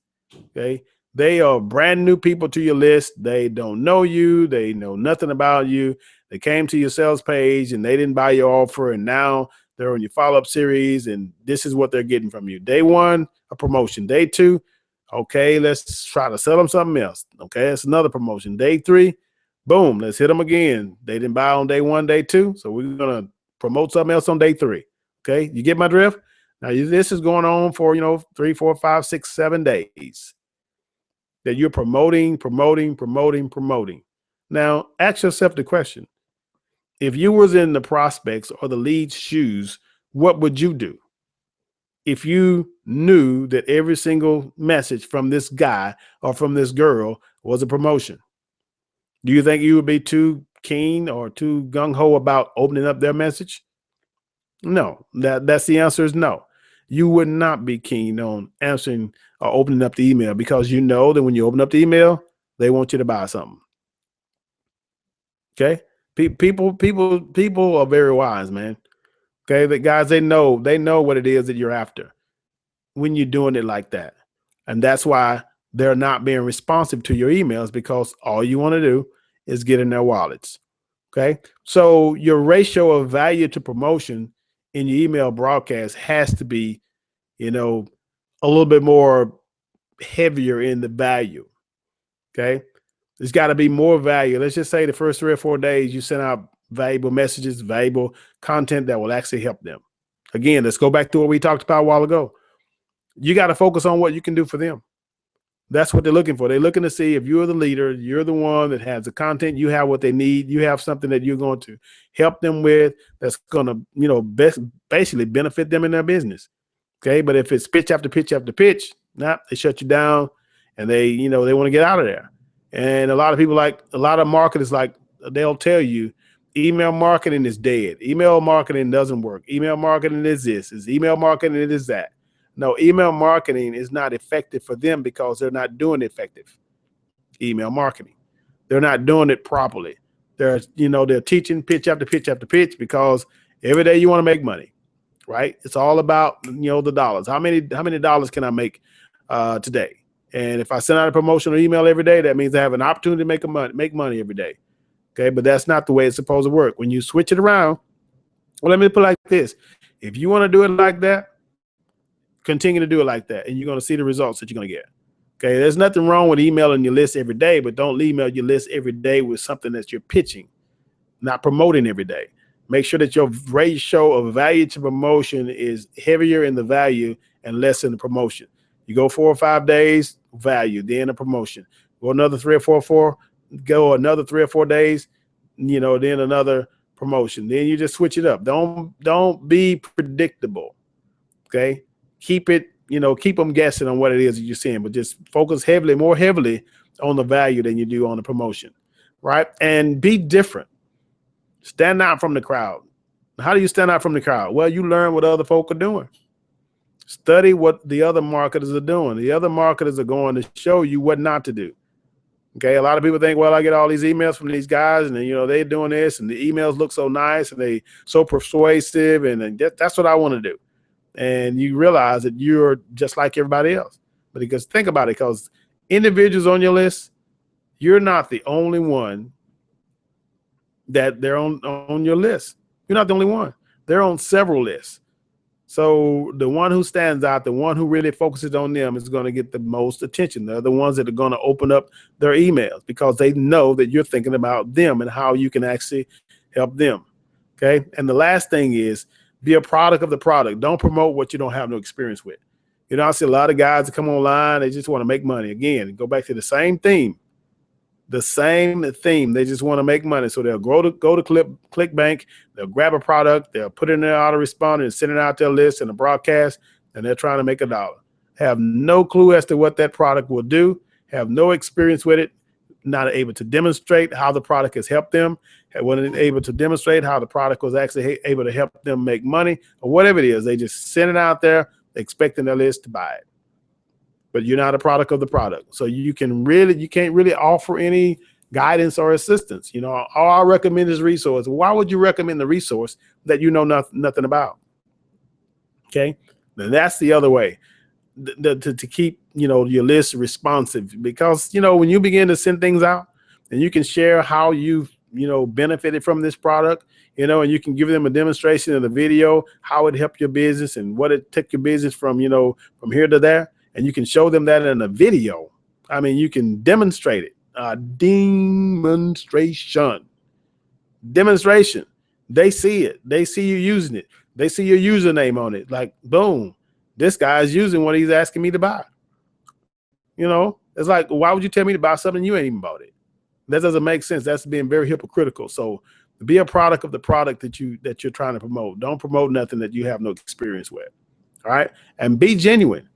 Okay. They are brand new people to your list. They don't know you. They know nothing about you. They came to your sales page and they didn't buy your offer. And now they're on your follow-up series. And this is what they're getting from you. Day one, a promotion. Day two, okay, let's try to sell them something else. Okay. It's another promotion. Day three, boom, let's hit them again. They didn't buy on day one, day two. So we're going to promote something else on day three. Okay. You get my drift? Now, this is going on for, 3, 4, 5, 6, 7 days that you're promoting. Now, ask yourself the question. If you was in the prospects or the lead's shoes, what would you do? If you knew that every single message from this guy or from this girl was a promotion, do you think you would be too keen or too gung-ho about opening up their message? No, that's the answer is no. You would not be keen on answering or opening up the email because you know that when you open up the email, they want you to buy something. Okay. People are very wise, man. Okay. The guys, they know what it is that you're after when you're doing it like that. And that's why they're not being responsive to your emails, because all you want to do is get in their wallets. Okay. So your ratio of value to promotion in your email broadcast has to be, a little bit more heavier in the value. Okay. There's got to be more value. Let's just say the first 3 or 4 days you send out valuable messages, valuable content that will actually help them. Again, let's go back to what we talked about a while ago. You got to focus on what you can do for them. That's what they're looking for. They're looking to see if you're the leader, you're the one that has the content, you have what they need, you have something that you're going to help them with that's going to, basically benefit them in their business. Okay. But if it's pitch after pitch after pitch, they shut you down and they want to get out of there. And a lot of marketers, they'll tell you email marketing is dead. Email marketing doesn't work. Email marketing is this, is email marketing, it is that. No, email marketing is not effective for them because they're not doing effective email marketing. They're not doing it properly. They're teaching pitch after pitch after pitch because every day you want to make money, right? It's all about, the dollars. How many dollars can I make today? And if I send out a promotional email every day, that means I have an opportunity to make money every day. Okay, but that's not the way it's supposed to work. When you switch it around, well, let me put it like this. If you want to do it like that, continue to do it like that, and you're going to see the results that you're going to get. Okay, there's nothing wrong with emailing your list every day, but don't email your list every day with something that you're pitching, not promoting every day. Make sure that your ratio of value to promotion is heavier in the value and less in the promotion. You go 4 or 5 days, value, then a promotion. Go another 3 or 4, go another 3 or 4 days, then another promotion. Then you just switch it up. Don't be predictable. Okay. Keep them guessing on what it is that you're seeing, but just focus more heavily on the value than you do on the promotion, right? And be different. Stand out from the crowd. How do you stand out from the crowd? Well, you learn what other folk are doing. Study what the other marketers are doing. The other marketers are going to show you what not to do. Okay, a lot of people think, well, I get all these emails from these guys, and they're doing this, and the emails look so nice, and they so persuasive, and that's what I want to do. And you realize that you're just like everybody else. But because think about it, because individuals on your list, you're not the only one that they're on your list. You're not the only one. They're on several lists. So the one who stands out, the one who really focuses on them is going to get the most attention. They're the ones that are going to open up their emails because they know that you're thinking about them and how you can actually help them. Okay. And the last thing is, be a product of the product. Don't promote what you don't have no experience with. I see a lot of guys that come online, they just want to make money. Again, go back to the same theme. They just want to make money. So they'll go to ClickBank, they'll grab a product, they'll put it in their autoresponder and send it out their list in a broadcast, and they're trying to make $1. Have no clue as to what that product will do, have no experience with it, not able to demonstrate how the product has helped them, wasn't able to demonstrate how the product was actually able to help them make money, or whatever it is. They just send it out there expecting their list to buy it. But you're not a product of the product. So you can't really offer any guidance or assistance. You know, all I recommend is resource. Why would you recommend the resource that you know nothing about? Okay, then that's the other way to keep, you know, your list responsive, because, you know, when you begin to send things out and you can share how you've, you know, benefited from this product, you know, and you can give them a demonstration of the video, how it helped your business and what it took your business from, you know, from here to there. And you can show them that in a video. I mean, you can demonstrate it. Demonstration. They see it. They see you using it. They see your username on it. Like, boom, this guy is using what he's asking me to buy. You know, it's like, why would you tell me to buy something you ain't even bought it? That doesn't make sense. That's being very hypocritical. So be a product of the product that you're trying to promote. Don't promote nothing that you have no experience with. All right. And be genuine.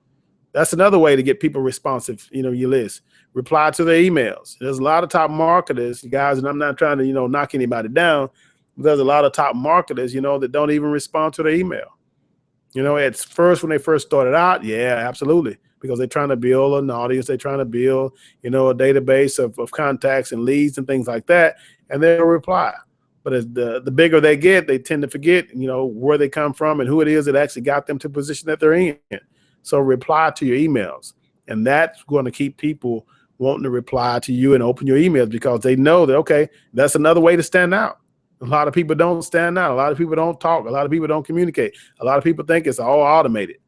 That's another way to get people responsive, you know, your list. Reply to their emails. There's a lot of top marketers, guys, and I'm not trying to, you know, knock anybody down. But there's a lot of top marketers, you know, that don't even respond to their email. You know, at first, when they first started out, yeah, absolutely. Because they're trying to build an audience. They're trying to build, you know, a database of contacts and leads and things like that. And they'll reply. But as the bigger they get, they tend to forget, you know, where they come from and who it is that actually got them to the position that they're in. So reply to your emails. And that's going to keep people wanting to reply to you and open your emails, because they know that, okay, that's another way to stand out. A lot of people don't stand out. A lot of people don't talk. A lot of people don't communicate. A lot of people think it's all automated.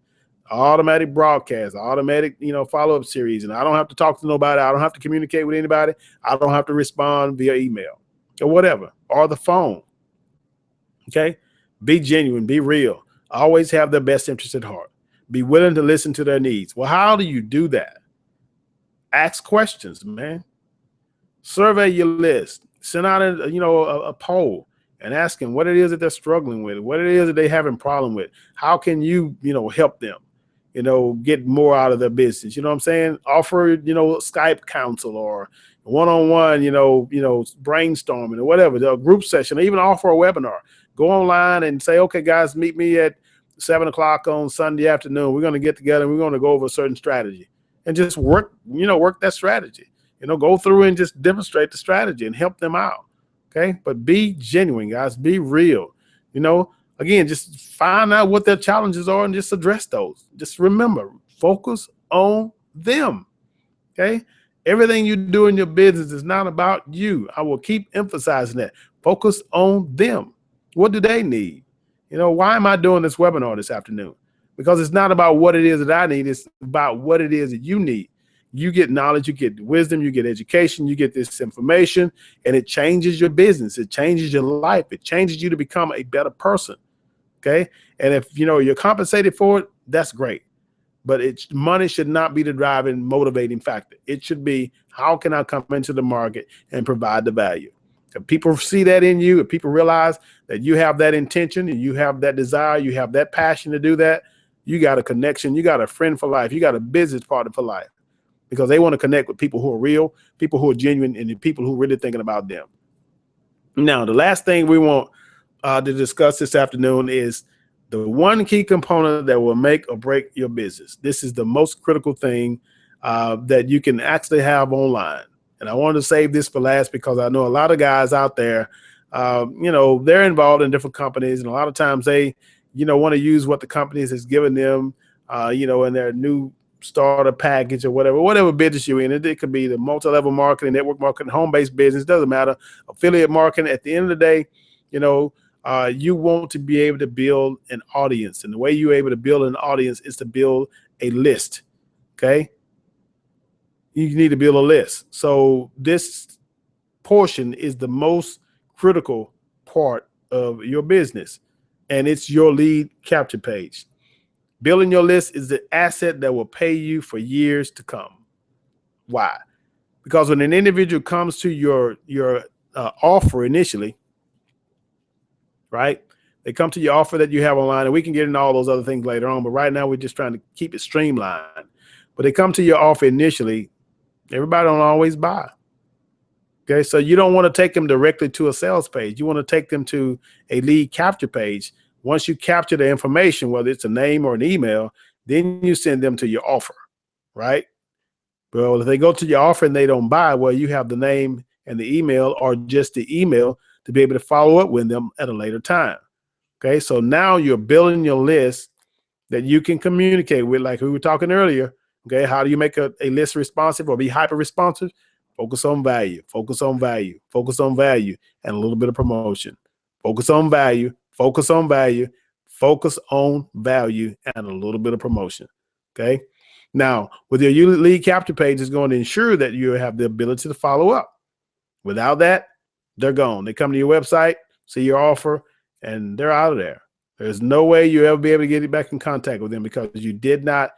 Automatic broadcast, automatic, you know, follow-up series. And I don't have to talk to nobody. I don't have to communicate with anybody. I don't have to respond via email or whatever, or the phone. Okay. Be genuine, be real. Always have their best interest at heart. Be willing to listen to their needs. Well, how do you do that? Ask questions, man. Survey your list. Send out a poll and ask them what it is that they're struggling with, what it is that they're having problem with. How can you, you know, help them, you know, get more out of their business? You know what I'm saying? Offer, you know, Skype counsel or one-on-one, you know, brainstorming or whatever, the group session, or even offer a webinar. Go online and say, okay, guys, meet me at 7 o'clock on Sunday afternoon. We're going to get together and we're going to go over a certain strategy and just work that strategy. You know, go through and just demonstrate the strategy and help them out. Okay. But be genuine, guys. Be real. You know, again, just find out what their challenges are and just address those. Just remember, focus on them. Okay. Everything you do in your business is not about you. I will keep emphasizing that. Focus on them. What do they need? You know, why am I doing this webinar this afternoon? Because it's not about what it is that I need. It's about what it is that you need. You get knowledge, you get wisdom, you get education, you get this information, and it changes your business. It changes your life. It changes you to become a better person. Okay. And if, you know, you're compensated for it, that's great. But money should not be the driving, motivating factor. It should be, how can I come into the market and provide the value? If people see that in you, if people realize that you have that intention and you have that desire, you have that passion to do that, you got a connection, you got a friend for life, you got a business partner for life, because they want to connect with people who are real, people who are genuine, and the people who are really thinking about them. Now, the last thing we want to discuss this afternoon is the one key component that will make or break your business. This is the most critical thing that you can actually have online. And I wanted to save this for last because I know a lot of guys out there, you know, they're involved in different companies, and a lot of times they, you know, want to use what the companies has given them, you know, in their new starter package or whatever business you're in. It could be the multi-level marketing, network marketing, home-based business, doesn't matter, affiliate marketing. At the end of the day, you know, you want to be able to build an audience. And the way you're able to build an audience is to build a list. Okay. You need to build a list. So this portion is the most critical part of your business, and it's your lead capture page. Building your list is the asset that will pay you for years to come. Why? Because when an individual comes to your offer initially, right? They come to your offer that you have online, and we can get into all those other things later on, but right now we're just trying to keep it streamlined. But they come to your offer initially, everybody don't always buy. Okay, so you don't want to take them directly to a sales page. You want to take them to a lead capture page. Once you capture the information, whether it's a name or an email, then you send them to your offer, right? Well, if they go to your offer and they don't buy, well, you have the name and the email, or just the email, to be able to follow up with them at a later time. Okay, so now you're building your list that you can communicate with, like we were talking earlier. Okay, how do you make a list responsive or be hyper responsive? Focus on value, focus on value, focus on value, and a little bit of promotion. Focus on value, focus on value, focus on value, and a little bit of promotion. Okay. Now, with your lead capture page, is going to ensure that you have the ability to follow up. Without that, they're gone. They come to your website, see your offer, and they're out of there. There's no way you'll ever be able to get back in contact with them because you did not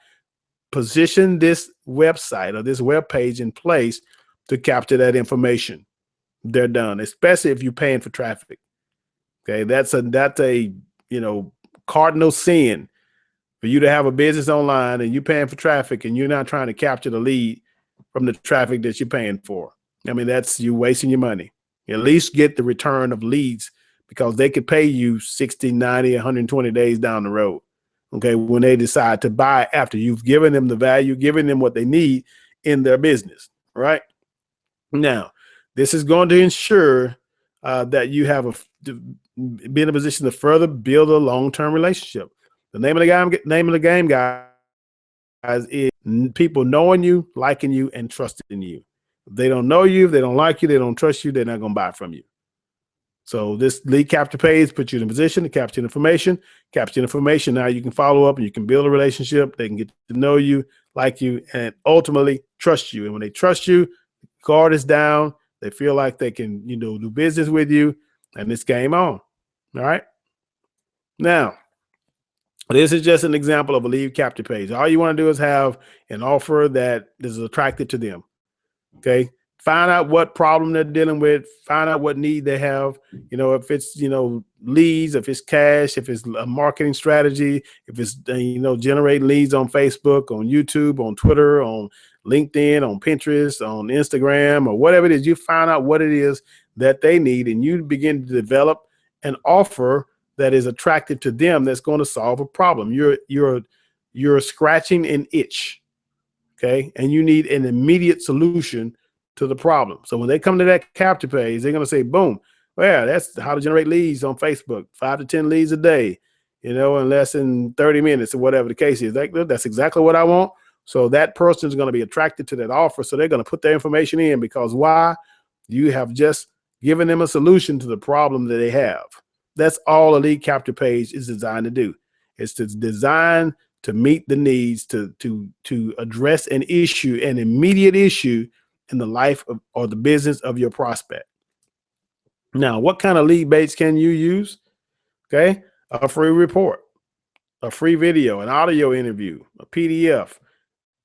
position this website or this web page in place to capture that information. They're done, especially if you're paying for traffic. Okay, that's a cardinal sin for you to have a business online and you're paying for traffic and you're not trying to capture the lead from the traffic that you're paying for. I mean, that's you wasting your money. At least get the return of leads, because they could pay you 60, 90, 120 days down the road. Okay, when they decide to buy after you've given them the value, given them what they need in their business, right? Now, this is going to ensure that you have be in a position to further build a long-term relationship. The name of the game, guys, is people knowing you, liking you, and trusting you. If they don't know you, if they don't like you, they don't trust you, they're not going to buy from you. So this lead capture page puts you in a position to capture information. Capture information. Now you can follow up and you can build a relationship. They can get to know you, like you, and ultimately trust you. And when they trust you, guard is down. They feel like they can, do business with you, and it's game on. All right. Now, this is just an example of a lead capture page. All you want to do is have an offer that is attractive to them. Okay. Find out what problem they're dealing with. Find out what need they have. If it's, leads, if it's cash, if it's a marketing strategy, if it's, generate leads on Facebook, on YouTube, on Twitter, on LinkedIn, on Pinterest, on Instagram, or whatever it is. You find out what it is that they need, and you begin to develop an offer that is attractive to them, that's going to solve a problem. You're scratching an itch, okay? And you need an immediate solution to the problem. So when they come to that capture page, they're going to say, boom, well, that's how to generate leads on Facebook, 5 to 10 leads a day, in less than 30 minutes or whatever the case is. That's exactly what I want. So that person is going to be attracted to that offer. So they're going to put their information in, because why? You have just given them a solution to the problem that they have. That's all a lead capture page is designed to do. It's designed to meet the needs, to address an issue, an immediate issue in the life of, or the business of your prospect. Now, what kind of lead baits can you use? Okay, a free report, a free video, an audio interview, a PDF.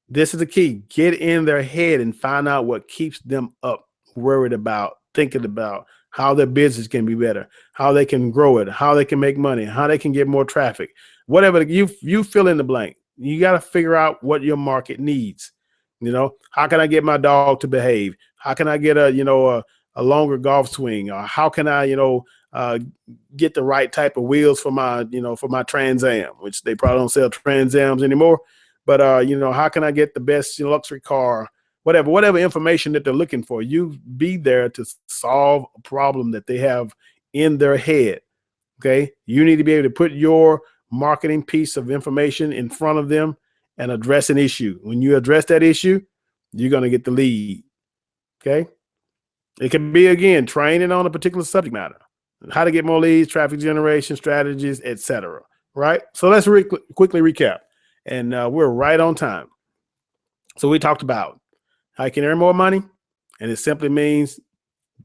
This is the key. Get in their head and find out what keeps them up, worried about, thinking about how their business can be better, how they can grow it, how they can make money, how they can get more traffic, whatever. You fill in the blank. You got to figure out what your market needs. How can I get my dog to behave? How can I get a longer golf swing? Or how can I, get the right type of wheels for my, for my Trans Am, which they probably don't sell Trans Ams anymore. But, how can I get the best luxury car? Whatever information that they're looking for, you be there to solve a problem that they have in their head. Okay. You need to be able to put your marketing piece of information in front of them and address an issue. When you address that issue, you're going to get the lead. Okay. It can be, again, training on a particular subject matter, how to get more leads, traffic generation strategies, etc. Right. So let's quickly recap, and we're right on time. So we talked about how you can earn more money, and it simply means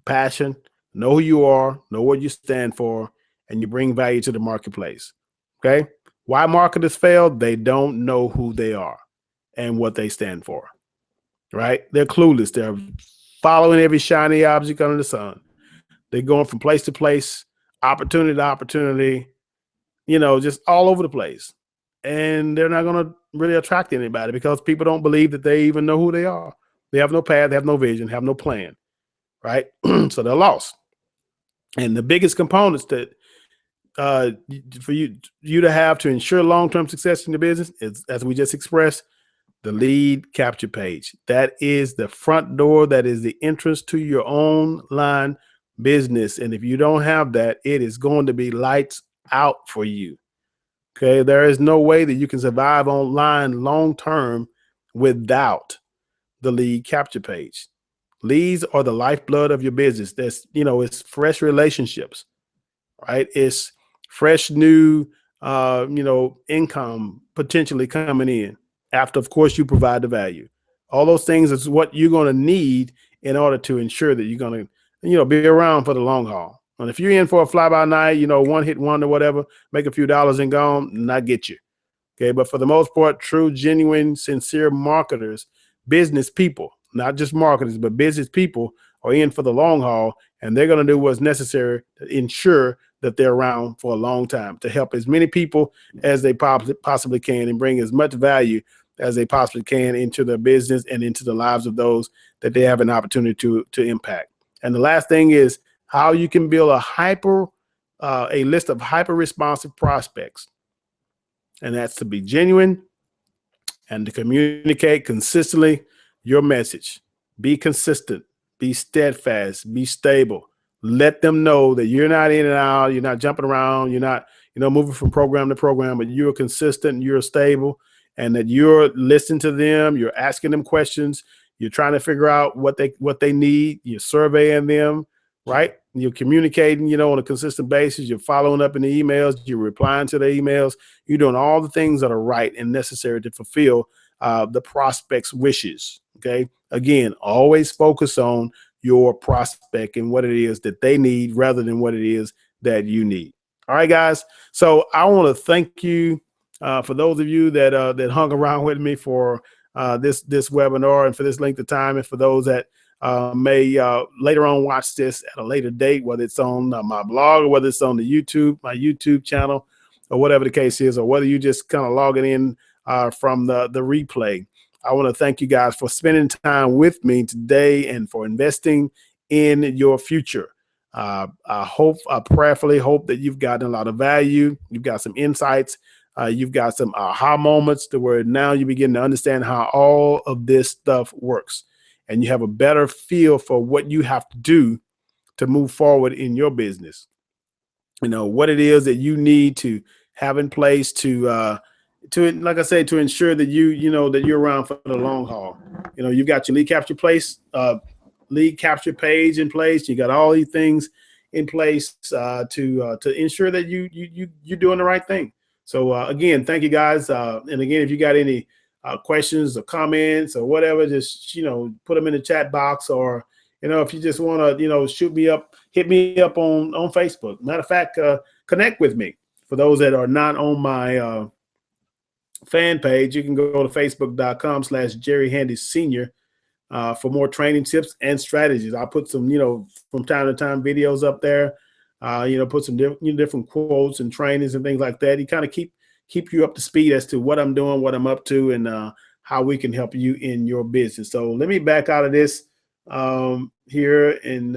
passion, know who you are, know what you stand for, and you bring value to the marketplace. Okay. Why marketers fail? They don't know who they are and what they stand for. Right? They're clueless. They're following every shiny object under the sun. They're going from place to place, opportunity to opportunity, just all over the place. And they're not going to really attract anybody, because people don't believe that they even know who they are. They have no path, they have no vision, have no plan. right? So they're lost. And the biggest components that for you to have to ensure long-term success in the business is, as we just expressed, the lead capture page. That is the front door. That is the entrance to your online business. And if you don't have that, it is going to be lights out for you. Okay. There is no way that you can survive online long-term without the lead capture page. Leads are the lifeblood of your business. That's, it's fresh relationships, right? It's fresh new, income potentially coming in after, of course, you provide the value. All those things is what you're going to need in order to ensure that you're going to, be around for the long haul. And if you're in for a fly by night, one hit wonder, whatever, make a few dollars and gone, not get you. Okay. But for the most part, true, genuine, sincere marketers, business people, not just marketers, but business people are in for the long haul, and they're going to do what's necessary to ensure that they're around for a long time to help as many people as they possibly can and bring as much value as they possibly can into their business and into the lives of those that they have an opportunity to impact. And the last thing is how you can build a list of hyper responsive prospects. And that's to be genuine and to communicate consistently your message. Be consistent, be steadfast, be stable. Let them know that you're not in and out, you're not jumping around, you're not, moving from program to program, but you're consistent, you're stable, and that you're listening to them, you're asking them questions, you're trying to figure out what they need, you're surveying them, right? You're communicating, on a consistent basis, you're following up in the emails, you're replying to the emails, you're doing all the things that are right and necessary to fulfill the prospect's wishes. Okay. Again, always focus on your prospect and what it is that they need rather than what it is that you need. All right, guys. So I want to thank you for those of you that hung around with me for this webinar and for this length of time, and for those that may later on watch this at a later date, whether it's on my blog or whether it's on my YouTube channel, or whatever the case is, or whether you just kind of logging in from the replay. I want to thank you guys for spending time with me today and for investing in your future. I prayerfully hope that you've gotten a lot of value. You've got some insights. You've got some aha moments to where now you begin to understand how all of this stuff works. And you have a better feel for what you have to do to move forward in your business. What it is that you need to have in place to like I say, to ensure that that you're around for the long haul. You've got your lead capture page in place. You got all these things in place to ensure that you're doing the right thing. So again, thank you guys. And again, if you got any questions or comments or whatever, just put them in the chat box, or if you just want to shoot me up, hit me up on Facebook. Matter of fact, connect with me. For those that are not on my fan page, you can go to facebook.com/Jerry Handy Senior for more training tips and strategies. I'll put some, from time to time videos up there, put some different quotes and trainings and things like that. You kind of keep you up to speed as to what I'm doing, what I'm up to, and how we can help you in your business. So let me back out of this here, and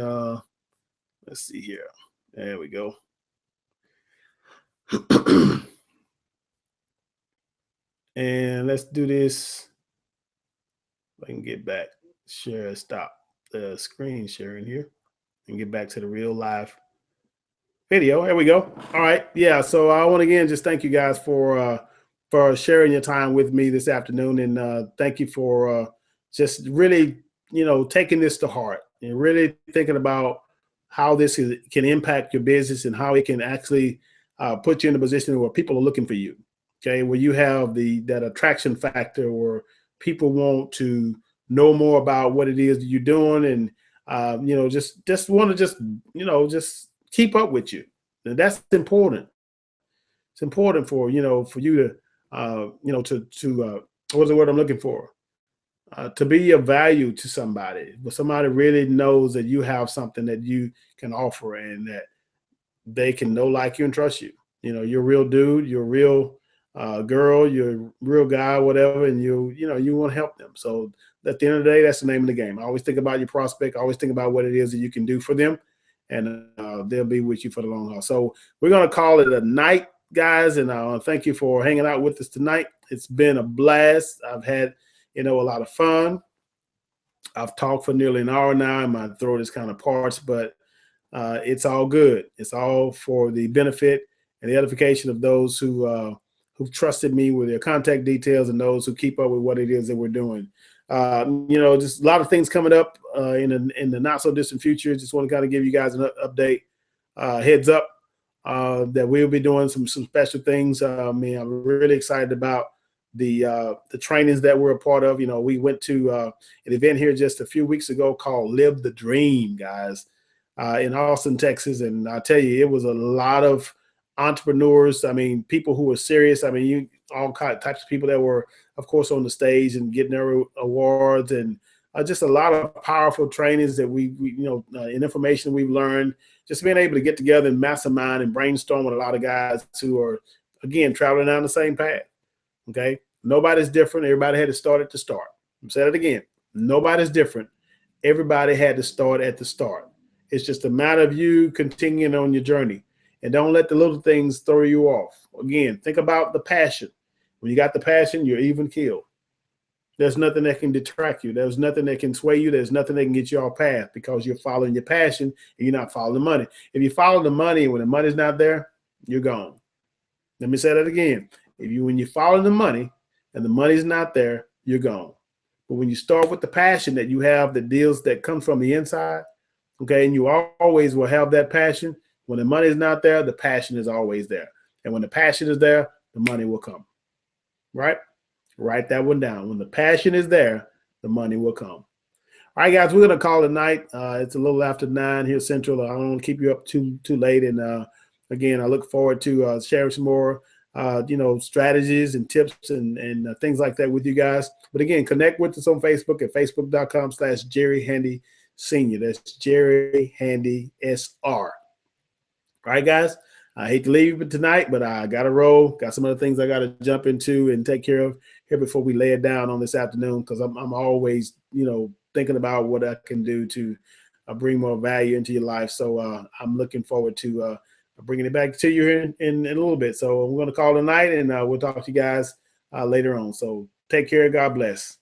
let's see here. There we go. And let's do this. If I can get back, stop the screen sharing here and get back to the real live video. There we go. All right. Yeah. So I want to again just thank you guys for sharing your time with me this afternoon, and thank you for just really taking this to heart and really thinking about how this can impact your business and how it can actually put you in a position where people are looking for you. Okay, where you have that attraction factor, where people want to know more about what it is that you're doing, and just want to just keep up with you. And that's important. It's important for for you to what's the word I'm looking for? To be of value to somebody, but somebody really knows that you have something that you can offer, and that they can know, like you, and trust you. You're a real dude, you're a real girl, you're a real guy, whatever, and you want to help them. So at the end of the day, that's the name of the game. Always think about your prospect. Always think about what it is that you can do for them, and they'll be with you for the long haul. So we're going to call it a night, guys, and thank you for hanging out with us tonight. It's been a blast. I've had, a lot of fun. I've talked for nearly an hour now, and my throat is kind of parched, but it's all good. It's all for the benefit and the edification of those who've trusted me with their contact details and those who keep up with what it is that we're doing. Just a lot of things coming up in the not so distant future. Just want to kind of give you guys an update, heads up that we'll be doing some special things. I'm really excited about the trainings that we're a part of. We went to an event here just a few weeks ago called Live the Dream, guys, in Austin, Texas. And I tell you, it was a lot of entrepreneurs. People who were serious. All types of people that were, of course, on the stage and getting their awards, and just a lot of powerful trainings that we and information we've learned. Just being able to get together and mastermind and brainstorm with a lot of guys who are, again, traveling down the same path. Okay, nobody's different. Everybody had to start at the start. I'm saying it again. Nobody's different. Everybody had to start at the start. It's just a matter of you continuing on your journey, and don't let the little things throw you off. Again, think about the passion. When you got the passion, you're even keeled. There's nothing that can detract you. There's nothing that can sway you. There's nothing that can get you off path, because you're following your passion and you're not following the money. If you follow the money and when the money's not there, you're gone. Let me say that again. When you follow the money and the money's not there, you're gone. But when you start with the passion that you have, that comes from the inside, okay, and you always will have that passion. When the money is not there, the passion is always there. And when the passion is there, the money will come. Right? Write that one down. When the passion is there, the money will come. All right, guys, we're going to call it night. It's a little after 9 here Central. I don't want to keep you up too late. And again, I look forward to sharing some more, strategies and tips and things like that with you guys. But again, connect with us on Facebook at facebook.com/Jerry Handy Senior. That's Jerry Handy SR. All right, guys. I hate to leave it tonight, but I got to roll. Got some other things I got to jump into and take care of here before we lay it down on this afternoon, because I'm always, thinking about what I can do to bring more value into your life. So I'm looking forward to bringing it back to you here in a little bit. So we're going to call it a night, and we'll talk to you guys later on. So take care. God bless.